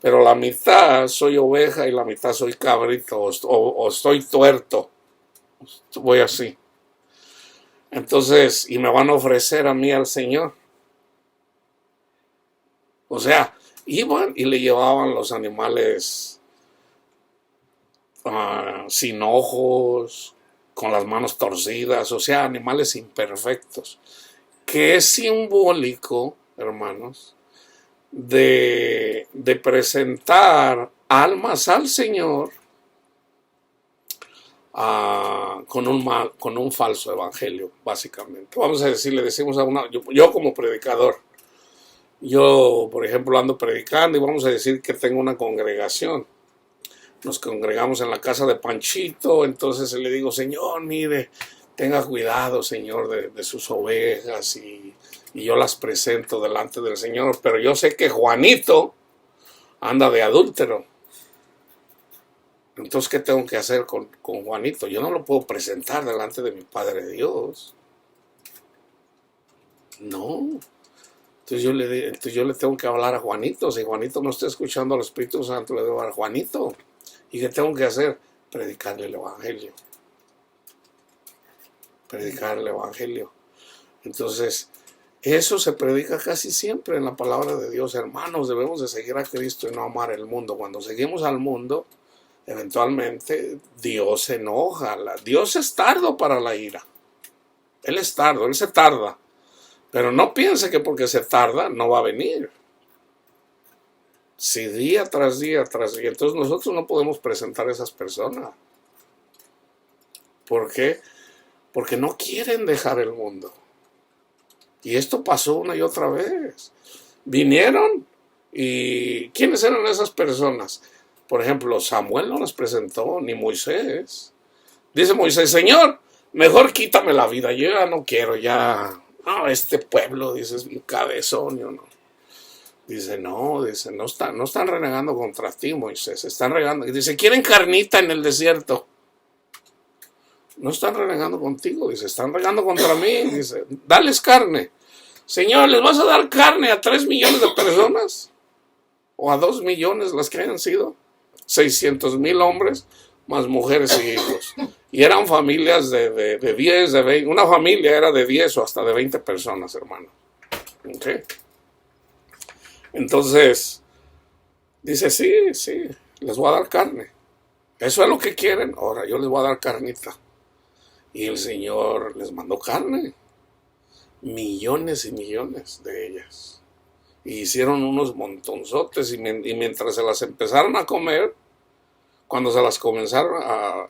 pero la mitad soy oveja y la mitad soy cabrito, o estoy tuerto, voy así. Entonces, y me van a ofrecer a mí al Señor. O sea, iban y le llevaban los animales sin ojos, con las manos torcidas, o sea, animales imperfectos. Que es simbólico, hermanos, de presentar almas al Señor con un falso evangelio, básicamente. Vamos a decir, le decimos a yo como predicador, yo, por ejemplo, ando predicando y vamos a decir que tengo una congregación. Nos congregamos en la casa de Panchito, entonces le digo, Señor, mire, tenga cuidado, Señor, de sus ovejas y yo las presento delante del Señor, pero yo sé que Juanito anda de adúltero. Entonces, ¿qué tengo que hacer con Juanito? Yo no lo puedo presentar delante de mi Padre Dios. No. Entonces yo le tengo que hablar a Juanito. Si Juanito no está escuchando al Espíritu Santo, le debo hablar a Juanito. ¿Y qué tengo que hacer? Predicarle el Evangelio. Predicar el Evangelio. Entonces, eso se predica casi siempre en la palabra de Dios. Hermanos, debemos de seguir a Cristo y no amar el mundo. Cuando seguimos al mundo, eventualmente Dios se enoja. Dios es tardo para la ira. Él es tardo, Él se tarda. Pero no piense que porque se tarda no va a venir. Si día tras día tras día. Entonces nosotros no podemos presentar a esas personas. ¿Por qué? Porque no quieren dejar el mundo. Y esto pasó una y otra vez. Vinieron y ¿quiénes eran esas personas? Por ejemplo, Samuel no las presentó, ni Moisés. Dice Moisés, Señor, mejor quítame la vida, yo ya no quiero, ya... No, este pueblo, dice, es un cabezón, ¿no? Dice, no están renegando contra ti, Moisés, están renegando. Dice, quieren carnita en el desierto. No están renegando contigo, dice, están renegando contra mí. Dice, dales carne. Señor, ¿les vas a dar carne a 3 millones de personas? ¿O a 2 millones las que hayan sido? 600,000 hombres, más mujeres y hijos. Y eran familias de 10, de 20. Una familia era de 10 o hasta de 20 personas, hermano. ¿Okay? Entonces, dice, sí, les voy a dar carne. ¿Eso es lo que quieren? Ahora, yo les voy a dar carnita. Y el Señor les mandó carne. Millones y millones de ellas. Y hicieron unos montonzotes y mientras se las empezaron a comer, cuando se las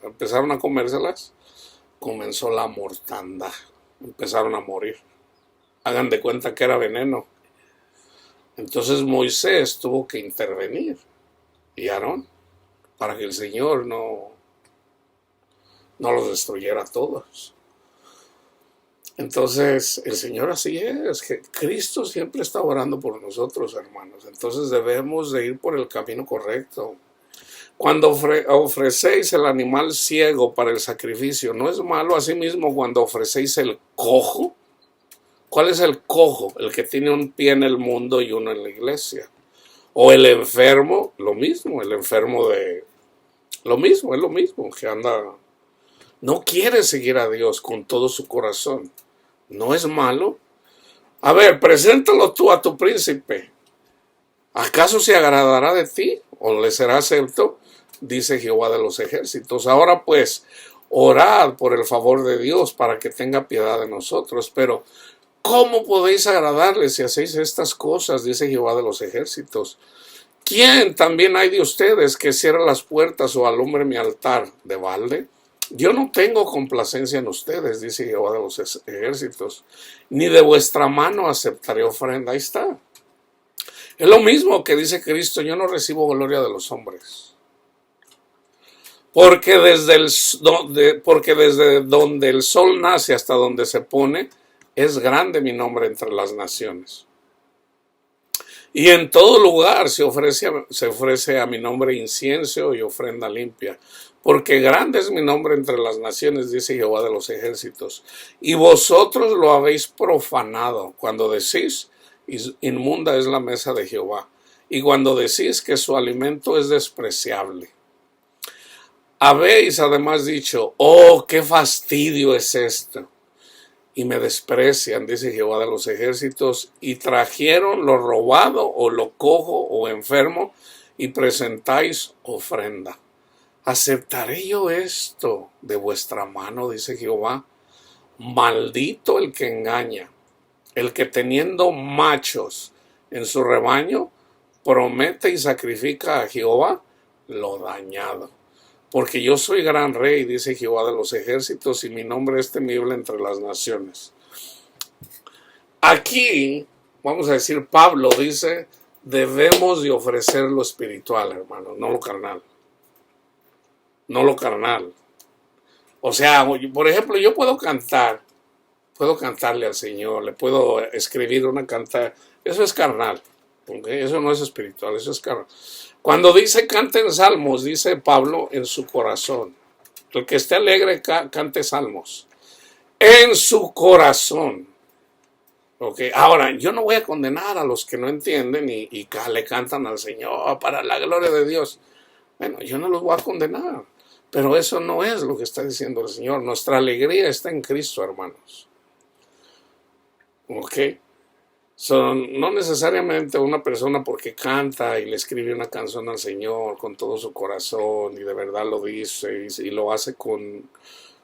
empezaron a comérselas, comenzó la mortandad. Empezaron a morir. Hagan de cuenta que era veneno. Entonces Moisés tuvo que intervenir. Y Aarón, para que el Señor no los destruyera a todos. Entonces, el Señor así es, que Cristo siempre está orando por nosotros, hermanos. Entonces debemos de ir por el camino correcto. Cuando ofrecéis el animal ciego para el sacrificio, ¿no es malo asimismo cuando ofrecéis el cojo? ¿Cuál es el cojo? El que tiene un pie en el mundo y uno en la iglesia. O el enfermo, lo mismo, el enfermo de... Lo mismo, es lo mismo, que anda... No quiere seguir a Dios con todo su corazón. ¿No es malo? A ver, preséntalo tú a tu príncipe. ¿Acaso se agradará de ti o le será acepto? Dice Jehová de los ejércitos. Ahora pues, orad por el favor de Dios para que tenga piedad de nosotros. Pero, ¿cómo podéis agradarle si hacéis estas cosas? Dice Jehová de los ejércitos. ¿Quién también hay de ustedes que cierre las puertas o alumbre mi altar de balde? Yo no tengo complacencia en ustedes, dice Jehová de los ejércitos, ni de vuestra mano aceptaré ofrenda. Ahí está. Es lo mismo que dice Cristo, yo no recibo gloria de los hombres. Porque desde donde el sol nace hasta donde se pone, es grande mi nombre entre las naciones. Y en todo lugar se ofrece a mi nombre incienso y ofrenda limpia. Porque grande es mi nombre entre las naciones, dice Jehová de los ejércitos. Y vosotros lo habéis profanado cuando decís, inmunda es la mesa de Jehová. Y cuando decís que su alimento es despreciable. Habéis además dicho, oh, qué fastidio es esto. Y me desprecian, dice Jehová de los ejércitos, y trajeron lo robado o lo cojo o enfermo y presentáis ofrenda. ¿Aceptaré yo esto de vuestra mano? Dice Jehová. Maldito el que engaña, el que teniendo machos en su rebaño, promete y sacrifica a Jehová lo dañado. Porque yo soy gran rey, dice Jehová de los ejércitos, y mi nombre es temible entre las naciones. Aquí, vamos a decir, Pablo dice, debemos de ofrecer lo espiritual, hermano, no lo carnal. No lo carnal. O sea, por ejemplo, yo puedo cantarle al Señor, le puedo escribir una cantada. Eso es carnal, ¿okay? Eso no es espiritual, eso es carnal. Cuando dice canten salmos, dice Pablo, en su corazón. El que esté alegre, cante salmos. En su corazón. Okay. Ahora, yo no voy a condenar a los que no entienden y le cantan al Señor para la gloria de Dios. Bueno, yo no los voy a condenar. Pero eso no es lo que está diciendo el Señor. Nuestra alegría está en Cristo, hermanos. ¿Ok? No necesariamente una persona porque canta y le escribe una canción al Señor con todo su corazón y de verdad lo dice y lo hace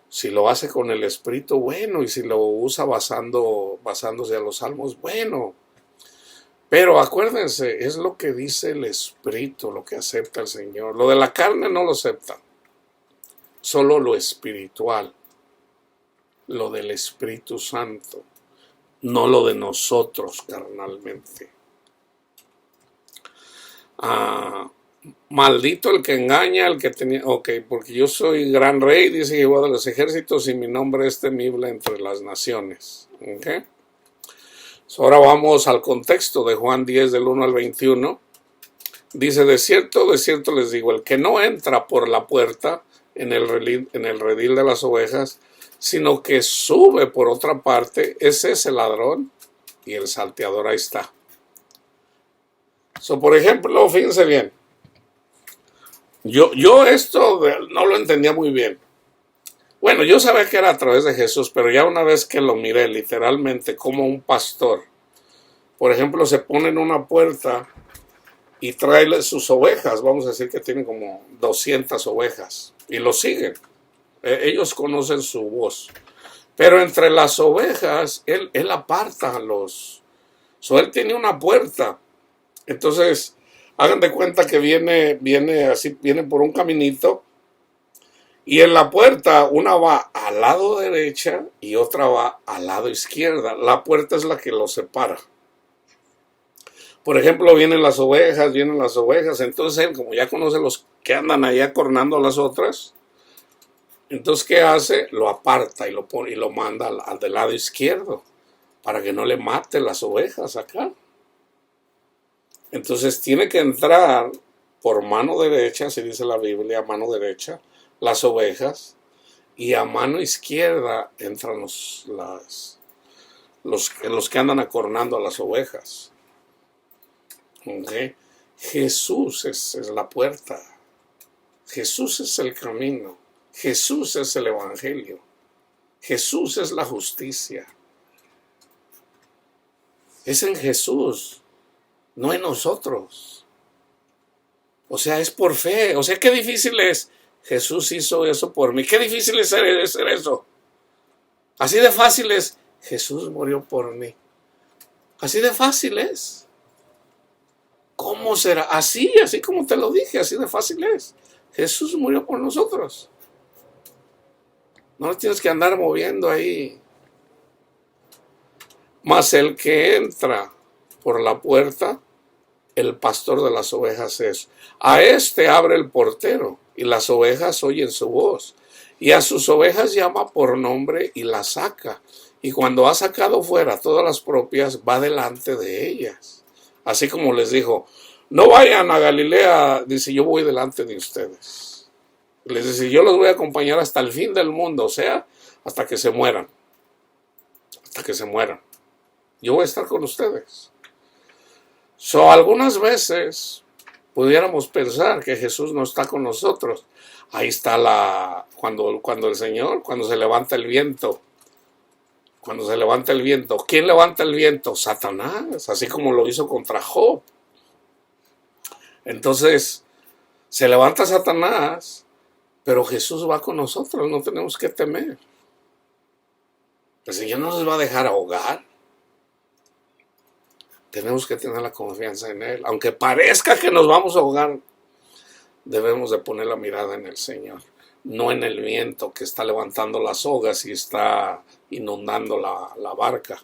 si lo hace con el Espíritu, bueno, y si lo usa basándose a los salmos, bueno. Pero acuérdense, es lo que dice el Espíritu, lo que acepta el Señor. Lo de la carne no lo acepta. Solo lo espiritual, lo del Espíritu Santo, no lo de nosotros carnalmente. Maldito el que engaña, el que tenía... Ok, porque yo soy gran rey, dice Jehová de los ejércitos, y mi nombre es temible entre las naciones. Ok. Ahora vamos al contexto de Juan 10, del 1 al 21. Dice, de cierto les digo, el que no entra por la puerta en el redil de las ovejas, sino que sube por otra parte, ese es el ladrón y el salteador. Ahí está. Por ejemplo, fíjense bien, yo esto no lo entendía muy bien. Bueno, yo sabía que era a través de Jesús, pero ya una vez que lo miré literalmente como un pastor, por ejemplo, se pone en una puerta y trae sus ovejas, vamos a decir que tienen como 200 ovejas, y lo siguen. Ellos conocen su voz. Pero entre las ovejas, él aparta a los... él tiene una puerta. Entonces, hagan de cuenta que viene por un caminito, y en la puerta una va al lado derecha y otra va al lado izquierda. La puerta es la que los separa. Por ejemplo, vienen las ovejas, entonces él, como ya conoce los que andan allá cornando a las otras, Entonces, ¿qué hace? Lo aparta y lo pone y lo manda al del lado izquierdo para que no le mate las ovejas acá. Entonces tiene que entrar por mano derecha, así dice la Biblia, a mano derecha, las ovejas, y a mano izquierda entran los que andan acornando a las ovejas. ¿Okay? Jesús es la puerta. Jesús es el camino. Jesús es el evangelio. Jesús es la justicia. Es en Jesús, no en nosotros. O sea, es por fe. O sea, qué difícil es. Jesús hizo eso por mí. Qué difícil es hacer eso. Así de fácil es. Jesús murió por mí. Así de fácil es. ¿Cómo será? Así como te lo dije, así de fácil es. Jesús murió por nosotros. No lo tienes que andar moviendo ahí. Mas el que entra por la puerta, el pastor de las ovejas es. A este abre el portero, y las ovejas oyen su voz. Y a sus ovejas llama por nombre y las saca. Y cuando ha sacado fuera todas las propias, va delante de ellas. Así como les dijo, no vayan a Galilea, dice, yo voy delante de ustedes. Les dice, yo los voy a acompañar hasta el fin del mundo, o sea, hasta que se mueran. Hasta que se mueran. Yo voy a estar con ustedes. Algunas veces pudiéramos pensar que Jesús no está con nosotros. Ahí está cuando el Señor, cuando se levanta el viento. Cuando se levanta el viento. ¿Quién levanta el viento? Satanás, así como lo hizo contra Job. Entonces, se levanta Satanás, pero Jesús va con nosotros, no tenemos que temer. El Señor no nos va a dejar ahogar. Tenemos que tener la confianza en Él. Aunque parezca que nos vamos a ahogar, debemos de poner la mirada en el Señor. No en el viento que está levantando las sogas y está inundando la barca.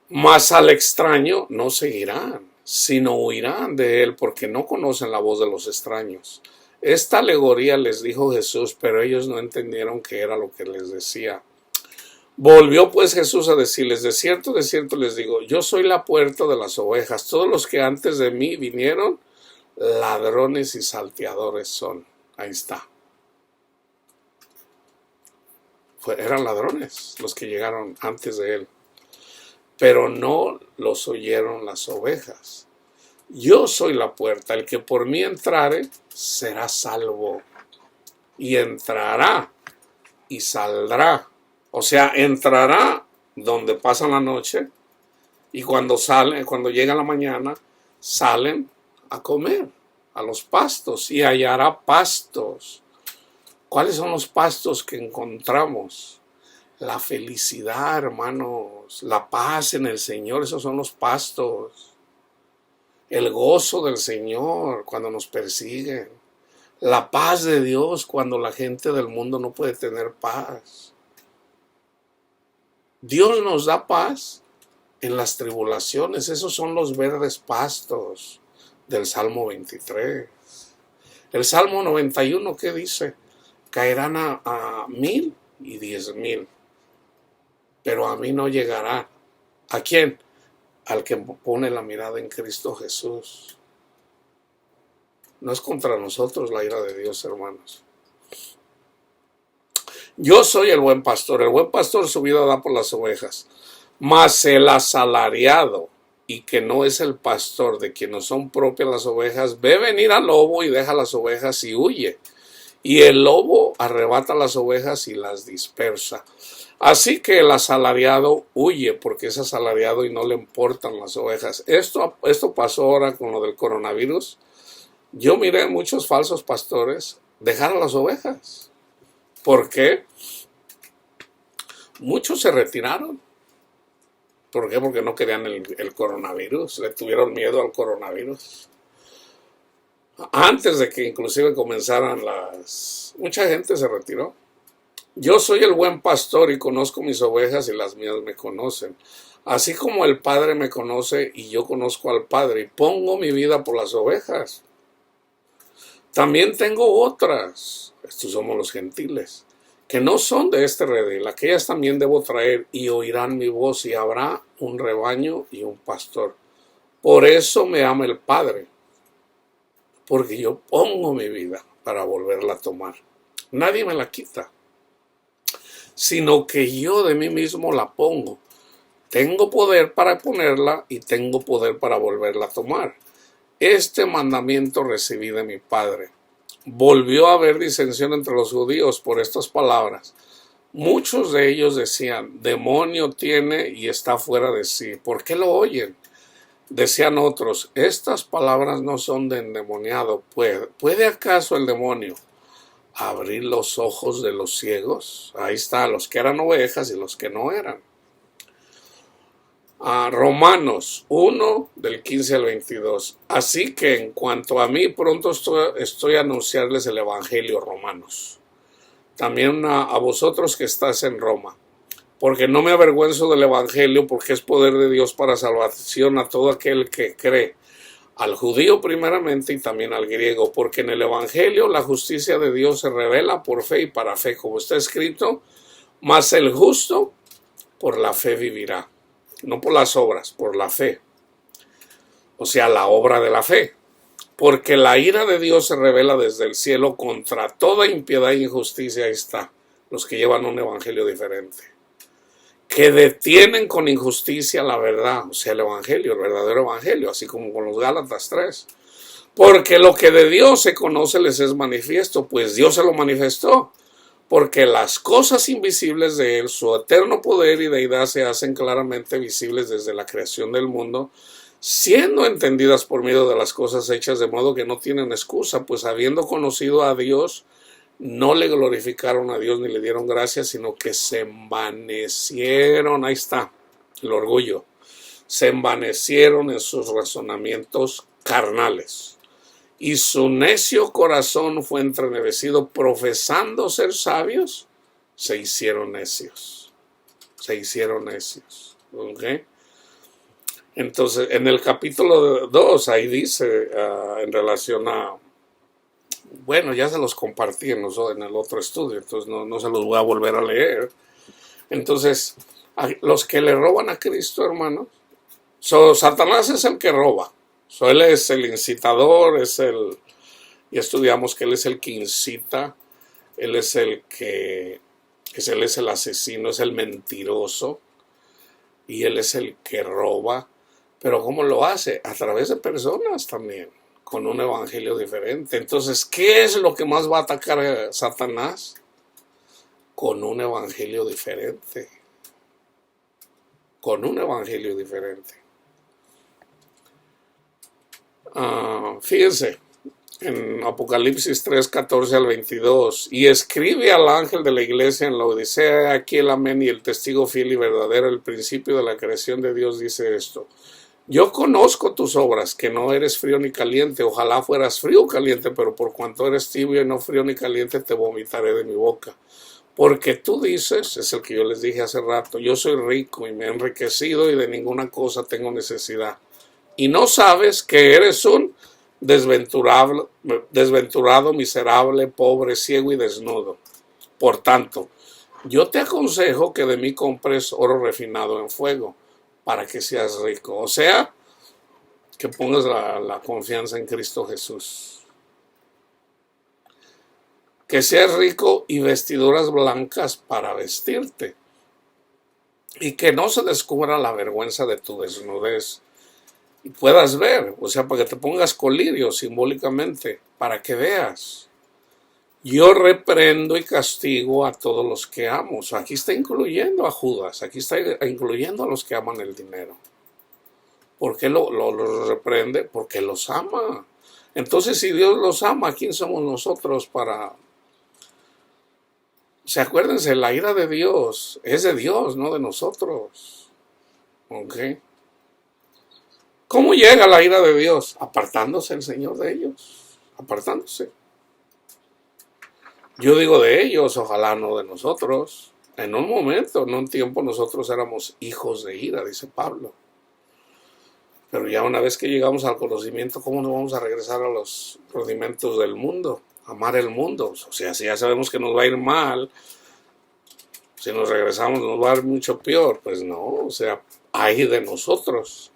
Mas al extraño no seguirán, sino huirán de él, porque no conocen la voz de los extraños. Esta alegoría les dijo Jesús, pero ellos no entendieron qué era lo que les decía. Volvió pues Jesús a decirles, de cierto les digo, yo soy la puerta de las ovejas. Todos los que antes de mí vinieron, ladrones y salteadores son. Ahí está. Eran ladrones los que llegaron antes de él, pero no los oyeron las ovejas. Yo soy la puerta, el que por mí entrare será salvo, y entrará y saldrá. O sea, entrará donde pasan la noche, y cuando llega la mañana, salen a comer a los pastos y hallará pastos. ¿Cuáles son los pastos que encontramos? La felicidad, hermanos, la paz en el Señor, esos son los pastos. El gozo del Señor cuando nos persiguen. La paz de Dios cuando la gente del mundo no puede tener paz. Dios nos da paz en las tribulaciones. Esos son los verdes pastos del Salmo 23. El Salmo 91, ¿qué dice? Caerán a 1000 y 10,000, pero a mí no llegará. ¿A quién? Al que pone la mirada en Cristo Jesús. No es contra nosotros la ira de Dios, hermanos. Yo soy el buen pastor su vida da por las ovejas. Mas el asalariado, y que no es el pastor, de quien no son propias las ovejas, ve venir al lobo y deja las ovejas y huye. Y el lobo arrebata las ovejas y las dispersa. Así que el asalariado huye porque es asalariado y no le importan las ovejas. Esto pasó ahora con lo del coronavirus. Yo miré muchos falsos pastores dejar a las ovejas. ¿Por qué? Muchos se retiraron. ¿Por qué? Porque no querían el coronavirus. Le tuvieron miedo al coronavirus. Antes de que inclusive comenzaran mucha gente se retiró. Yo soy el buen pastor y conozco mis ovejas y las mías me conocen. Así como el Padre me conoce y yo conozco al Padre y pongo mi vida por las ovejas. También tengo otras, estos somos los gentiles, que no son de este redil, aquellas también debo traer, y oirán mi voz, y habrá un rebaño y un pastor. Por eso me ama el Padre, porque yo pongo mi vida para volverla a tomar. Nadie me la quita, sino que yo de mí mismo la pongo. Tengo poder para ponerla y tengo poder para volverla a tomar. Este mandamiento recibí de mi Padre. Volvió a haber disensión entre los judíos por estas palabras. Muchos de ellos decían, demonio tiene y está fuera de sí. ¿Por qué lo oyen? Decían otros, estas palabras no son de endemoniado. ¿Puede acaso el demonio abrir los ojos de los ciegos? Ahí está, los que eran ovejas y los que no eran. Romanos 1, del 15 al 22. Así que en cuanto a mí, pronto estoy a anunciarles el Evangelio, romanos. También a vosotros que estás en Roma. Porque no me avergüenzo del Evangelio, porque es poder de Dios para salvación a todo aquel que cree. Al judío primeramente y también al griego. Porque en el Evangelio la justicia de Dios se revela por fe y para fe. Como está escrito, mas el justo por la fe vivirá. No por las obras, por la fe. O sea, la obra de la fe. Porque la ira de Dios se revela desde el cielo contra toda impiedad e injusticia. Ahí está, los que llevan un evangelio diferente. Que detienen con injusticia la verdad, o sea, el evangelio, el verdadero evangelio, así como con los Gálatas 3. Porque lo que de Dios se conoce les es manifiesto, pues Dios se lo manifestó. Porque las cosas invisibles de Él, su eterno poder y deidad se hacen claramente visibles desde la creación del mundo, siendo entendidas por medio de las cosas hechas, de modo que no tienen excusa, pues habiendo conocido a Dios, no le glorificaron a Dios ni le dieron gracias, sino que se envanecieron, ahí está, el orgullo, se envanecieron en sus razonamientos carnales. Y su necio corazón fue entrenevecido, profesando ser sabios, se hicieron necios. Se hicieron necios. ¿Okay? Entonces, en el capítulo 2, ahí dice, en relación a, bueno, ya se los compartí en el otro estudio, entonces no se los voy a volver a leer. Entonces, los que le roban a Cristo, hermanos, Satanás es el que roba. Él es el incitador, y estudiamos que él es el que incita, él es el asesino, es el mentiroso, y él es el que roba. Pero ¿cómo lo hace? A través de personas también, con un evangelio diferente. Entonces, ¿qué es lo que más va a atacar a Satanás? Con un evangelio diferente. Con un evangelio diferente. Fíjense, en Apocalipsis 3, 14 al 22, y escribe al ángel de la iglesia en la Odisea, aquí el amén y el testigo fiel y verdadero, el principio de la creación de Dios, dice esto: yo conozco tus obras, que no eres frío ni caliente, ojalá fueras frío o caliente, pero por cuanto eres tibio y no frío ni caliente, te vomitaré de mi boca. Porque tú dices, es el que yo les dije hace rato, yo soy rico y me he enriquecido y de ninguna cosa tengo necesidad. Y no sabes que eres un desventurado, miserable, pobre, ciego y desnudo. Por tanto, yo te aconsejo que de mí compres oro refinado en fuego, para que seas rico. O sea, que pongas la confianza en Cristo Jesús. Que seas rico y vestiduras blancas para vestirte. Y que no se descubra la vergüenza de tu desnudez. Y puedas ver, o sea, para que te pongas colirio simbólicamente, para que veas. Yo reprendo y castigo a todos los que amo. O sea, aquí está incluyendo a Judas, aquí está incluyendo a los que aman el dinero. ¿Por qué los reprende? Porque los ama. Entonces, si Dios los ama, ¿quién somos nosotros para...? O sea, acuérdense, la ira de Dios es de Dios, no de nosotros. ¿Ok? ¿Cómo llega la ira de Dios? Apartándose el Señor de ellos. Apartándose. Yo digo de ellos, ojalá no de nosotros. En un momento, en un tiempo, nosotros éramos hijos de ira, dice Pablo. Pero ya una vez que llegamos al conocimiento, ¿cómo no vamos a regresar a los rudimentos del mundo? Amar el mundo. O sea, si ya sabemos que nos va a ir mal, si nos regresamos nos va a ir mucho peor. Pues no, o sea, hay de nosotros.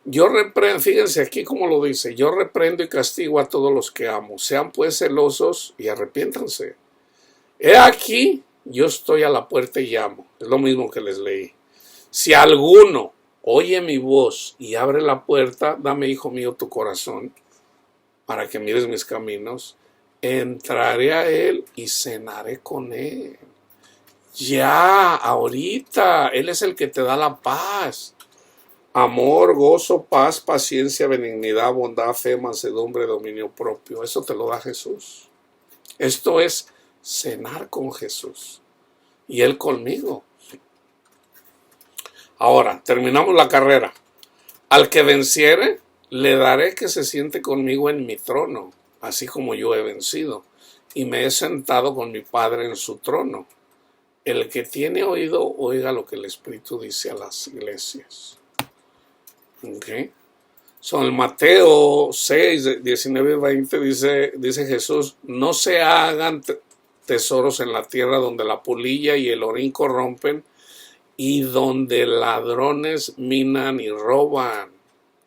Yo reprendo, fíjense aquí como lo dice, yo reprendo y castigo a todos los que amo. Sean pues celosos y arrepiéntanse. He aquí, yo estoy a la puerta y llamo. Es lo mismo que les leí. Si alguno oye mi voz y abre la puerta, dame, hijo mío, tu corazón, para que mires mis caminos. Entraré a él y cenaré con él. Ya, ahorita, él es el que te da la paz. Amor, gozo, paz, paciencia, benignidad, bondad, fe, mansedumbre, dominio propio. Eso te lo da Jesús. Esto es cenar con Jesús. Y Él conmigo. Ahora, terminamos la carrera. Al que venciere, le daré que se siente conmigo en mi trono, así como yo he vencido, y me he sentado con mi Padre en su trono. El que tiene oído, oiga lo que el Espíritu dice a las iglesias. Okay. En Mateo 6, 19 y 20 dice Jesús, no se hagan tesoros en la tierra donde la polilla y el orín corrompen y donde ladrones minan y roban.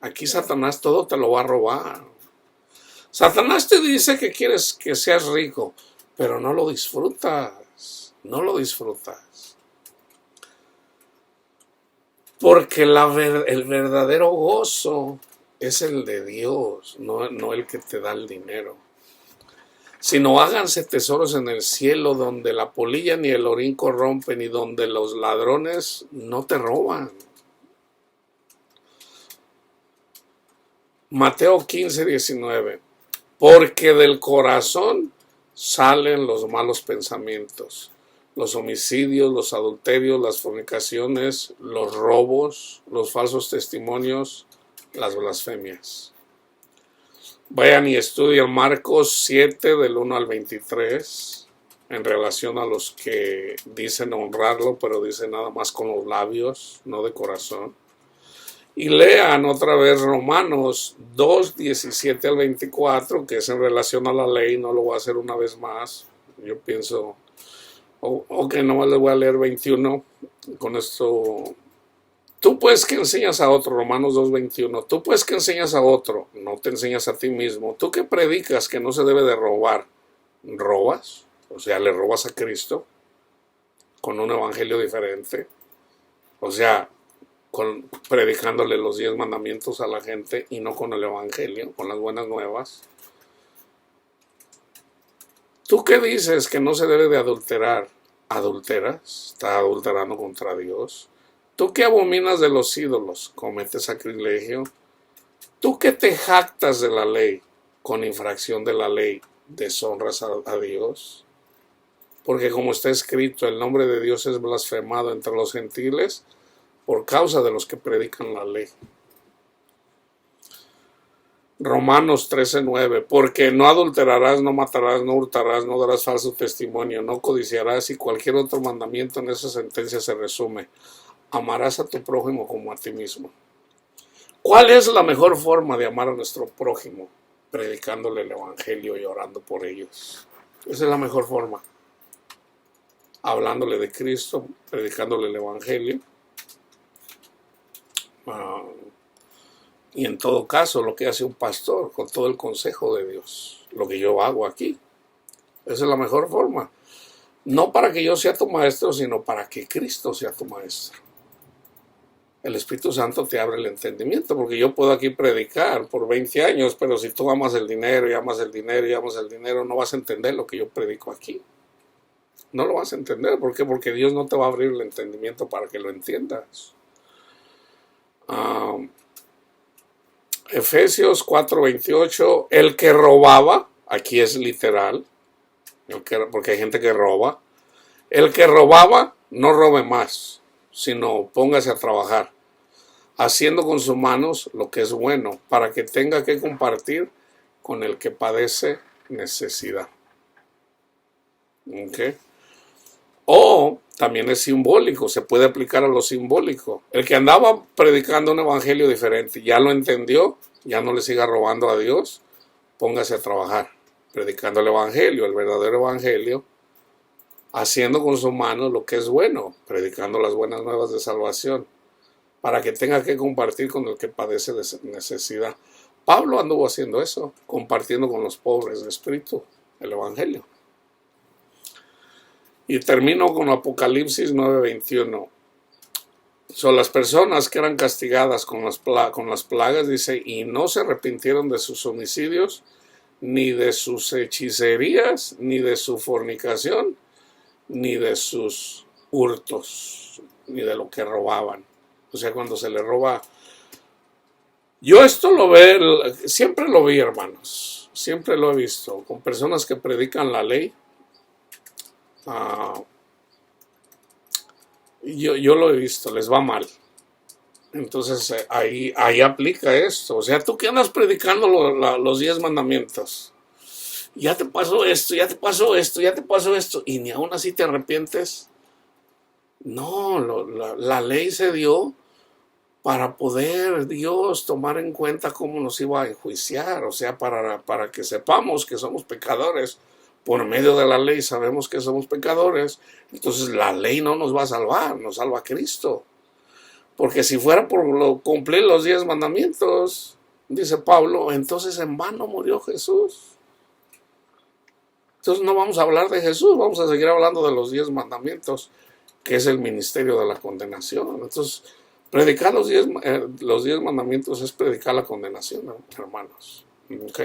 Aquí Satanás todo te lo va a robar. Satanás te dice que quieres que seas rico, pero no lo disfrutas, no lo disfrutas. Porque el verdadero gozo es el de Dios, no el que te da el dinero. Sino háganse tesoros en el cielo donde la polilla ni el orín corrompen y donde los ladrones no te roban. Mateo 15, 19. Porque del corazón salen los malos pensamientos, los homicidios, los adulterios, las fornicaciones, los robos, los falsos testimonios, las blasfemias. Vayan y estudien Marcos 7 del 1 al 23 en relación a los que dicen honrarlo, pero dicen nada más con los labios, no de corazón. Y lean otra vez Romanos 2, 17 al 24, que es en relación a la ley, no lo voy a hacer una vez más. Yo pienso... Ok, nomás les voy a leer 21. Con esto, tú pues que enseñas a otro, Romanos 2:21. Tú pues que enseñas a otro, no te enseñas a ti mismo. Tú que predicas que no se debe de robar, ¿robas? O sea, le robas a Cristo con un evangelio diferente. O sea, predicándole los 10 mandamientos a la gente y no con el evangelio, con las buenas nuevas. ¿Tú qué dices que no se debe de adulterar? ¿Adulteras? ¿Estás adulterando contra Dios? ¿Tú que abominas de los ídolos? ¿Cometes sacrilegio? ¿Tú que te jactas de la ley? Con infracción de la ley, ¿deshonras a Dios? Porque como está escrito, el nombre de Dios es blasfemado entre los gentiles por causa de los que predican la ley. Romanos 13:9, porque no adulterarás, no matarás, no hurtarás, no darás falso testimonio, no codiciarás, y cualquier otro mandamiento en esa sentencia se resume. Amarás a tu prójimo como a ti mismo. ¿Cuál es la mejor forma de amar a nuestro prójimo? Predicándole el evangelio y orando por ellos. Esa es la mejor forma. Hablándole de Cristo, predicándole el evangelio. Y en todo caso, lo que hace un pastor con todo el consejo de Dios, lo que yo hago aquí, esa es la mejor forma. No para que yo sea tu maestro, sino para que Cristo sea tu maestro. El Espíritu Santo te abre el entendimiento, porque yo puedo aquí predicar por 20 años, pero si tú amas el dinero y amas el dinero y amas el dinero, no vas a entender lo que yo predico aquí. No lo vas a entender. ¿Por qué? Porque Dios no te va a abrir el entendimiento para que lo entiendas. Efesios 4:28, el que robaba, aquí es literal, porque hay gente que roba, el que robaba no robe más, sino póngase a trabajar, haciendo con sus manos lo que es bueno, para que tenga que compartir con el que padece necesidad. ¿Okay? O también es simbólico, se puede aplicar a lo simbólico. El que andaba predicando un evangelio diferente, ya lo entendió, ya no le siga robando a Dios, póngase a trabajar, predicando el evangelio, el verdadero evangelio, haciendo con su mano lo que es bueno, predicando las buenas nuevas de salvación, para que tenga que compartir con el que padece de necesidad. Pablo anduvo haciendo eso, compartiendo con los pobres de espíritu el evangelio. Y termino con Apocalipsis 9:21. Son las personas que eran castigadas con las plagas, dice, y no se arrepintieron de sus homicidios, ni de sus hechicerías, ni de su fornicación, ni de sus hurtos, ni de lo que robaban. O sea, cuando se le roba. Yo esto siempre lo vi, hermanos, siempre lo he visto, con personas que predican la ley. Yo lo he visto, les va mal. Entonces ahí aplica esto. O sea, tú que andas predicando los 10 mandamientos, ya te pasó esto, ya te pasó esto, ya te pasó esto, y ni aún así te arrepientes. No, la ley se dio para poder Dios tomar en cuenta cómo nos iba a enjuiciar. O sea, para que sepamos que somos pecadores. Por medio de la ley sabemos que somos pecadores. Entonces la ley no nos va a salvar, nos salva Cristo. Porque si fuera por cumplir los 10 mandamientos, dice Pablo, entonces en vano murió Jesús. Entonces no vamos a hablar de Jesús, vamos a seguir hablando de los 10 mandamientos, que es el ministerio de la condenación. Entonces, predicar los 10 mandamientos es predicar la condenación, hermanos. ¿Ok?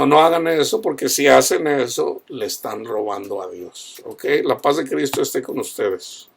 No hagan eso, porque si hacen eso, le están robando a Dios. ¿Ok? La paz de Cristo esté con ustedes.